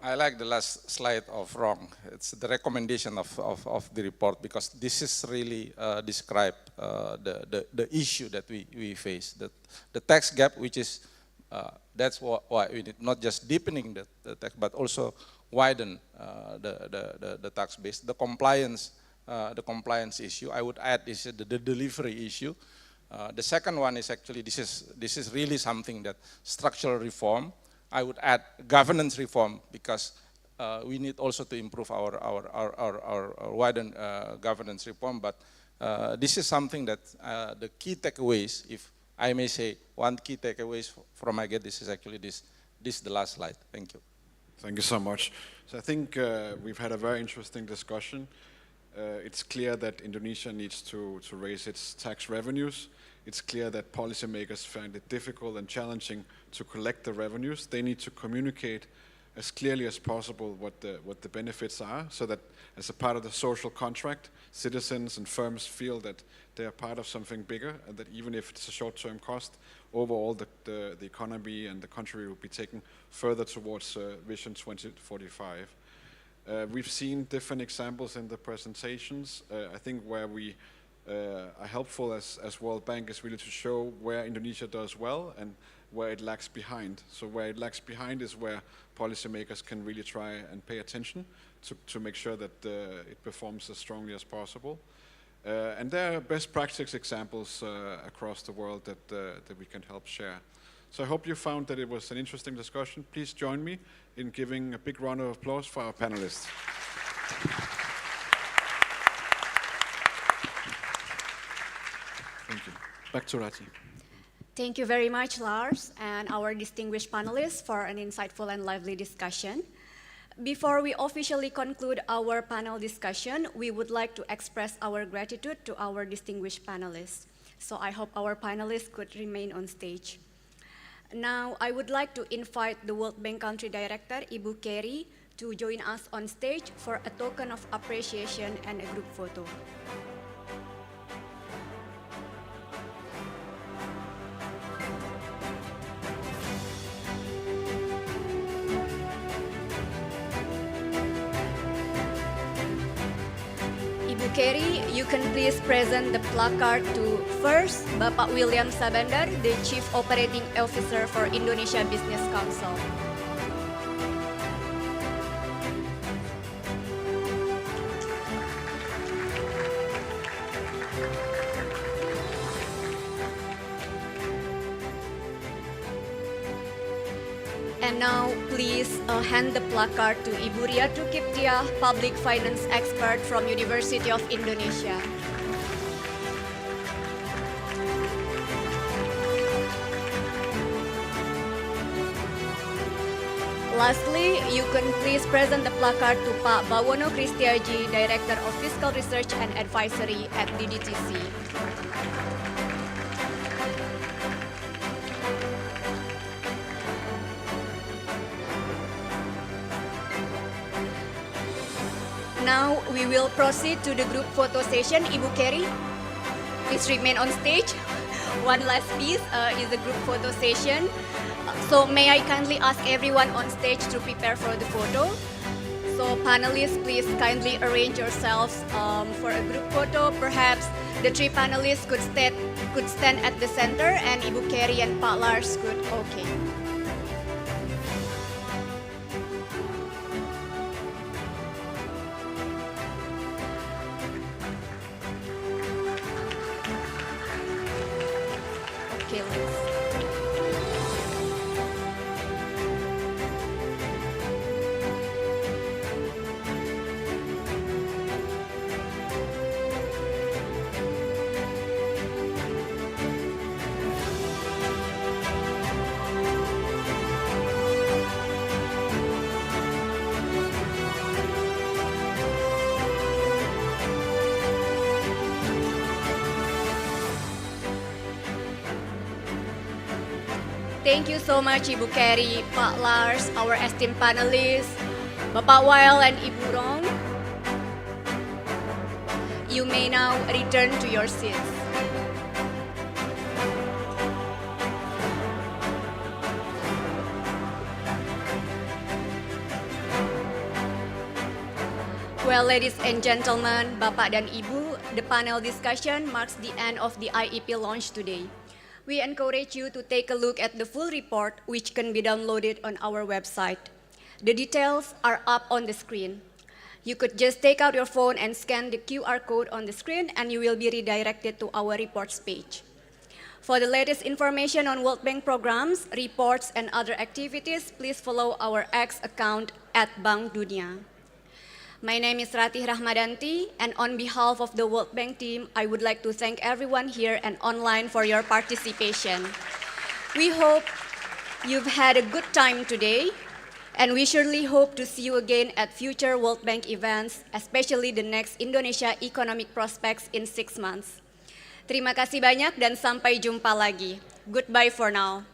I like the last slide of wrong. It's the recommendation of the report, because this is really describe the issue that we face. The tax gap, which is, that's why we need not just deepening the tax, but also widen the tax base. The compliance issue, I would add, is the delivery issue. The second one is actually, this is really something that structural reform. I would add governance reform, because we need also to improve our widen governance reform. But this is something that the key takeaways, if I may say, one key takeaways from I get this is actually this the last slide. Thank you. Thank you so much. So I think we've had a very interesting discussion. It's clear that Indonesia needs to raise its tax revenues. It's clear that policymakers find it difficult and challenging to collect the revenues. They need to communicate as clearly as possible what the benefits are, so that as a part of the social contract, citizens and firms feel that they are part of something bigger, and that even if it's a short-term cost, overall the economy and the country will be taken further towards Vision 2045. We've seen different examples in the presentations. I think where we are helpful as World Bank is really to show where Indonesia does well and where it lags behind. So where it lags behind is where policymakers can really try and pay attention to make sure that it performs as strongly as possible. And there are best practice examples across the world that we can help share. So I hope you found that it was an interesting discussion. Please join me in giving a big round of applause for our panelists. Thank you. Back to Rati. Thank you very much, Lars, and our distinguished panelists for an insightful and lively discussion. Before we officially conclude our panel discussion, we would like to express our gratitude to our distinguished panelists. So I hope our panelists could remain on stage. Now, I would like to invite the World Bank Country Director, Ibu Kerry, to join us on stage for a token of appreciation and a group photo. Ibu Kerry, you can please present the placard to first Bapak William Sabandar, the Chief Operating Officer for Indonesia Business Council. And now, please hand the placard to Ibu Riatu Kiptia, Public Finance Expert from University of Indonesia. Lastly, you can please present the placard to Pak Bawono Kristiaji, Director of Fiscal Research and Advisory at DDTC. Now we will proceed to the group photo session. Ibu Kerry, please remain on stage. One last piece is the group photo session. So may I kindly ask everyone on stage to prepare for the photo. So panelists, please kindly arrange yourselves for a group photo. Perhaps the three panelists could stand at the center, and Ibu Kerry and Pak Lars could, okay. Okay, let's. Thank you so much, Ibu Kerry, Pak Lars, our esteemed panelists, Bapak Wael and Ibu Rong. You may now return to your seats. Well, ladies and gentlemen, Bapak dan Ibu, the panel discussion marks the end of the IEP launch today. We encourage you to take a look at the full report, which can be downloaded on our website. The details are up on the screen. You could just take out your phone and scan the QR code on the screen, and you will be redirected to our reports page. For the latest information on World Bank programs, reports, and other activities, please follow our X account @Bank Dunia. My name is Ratih Rahmadanti, and on behalf of the World Bank team, I would like to thank everyone here and online for your participation. We hope you've had a good time today, and we surely hope to see you again at future World Bank events, especially the next Indonesia Economic Prospects in 6 months. Terima kasih banyak dan sampai jumpa lagi. Goodbye for now.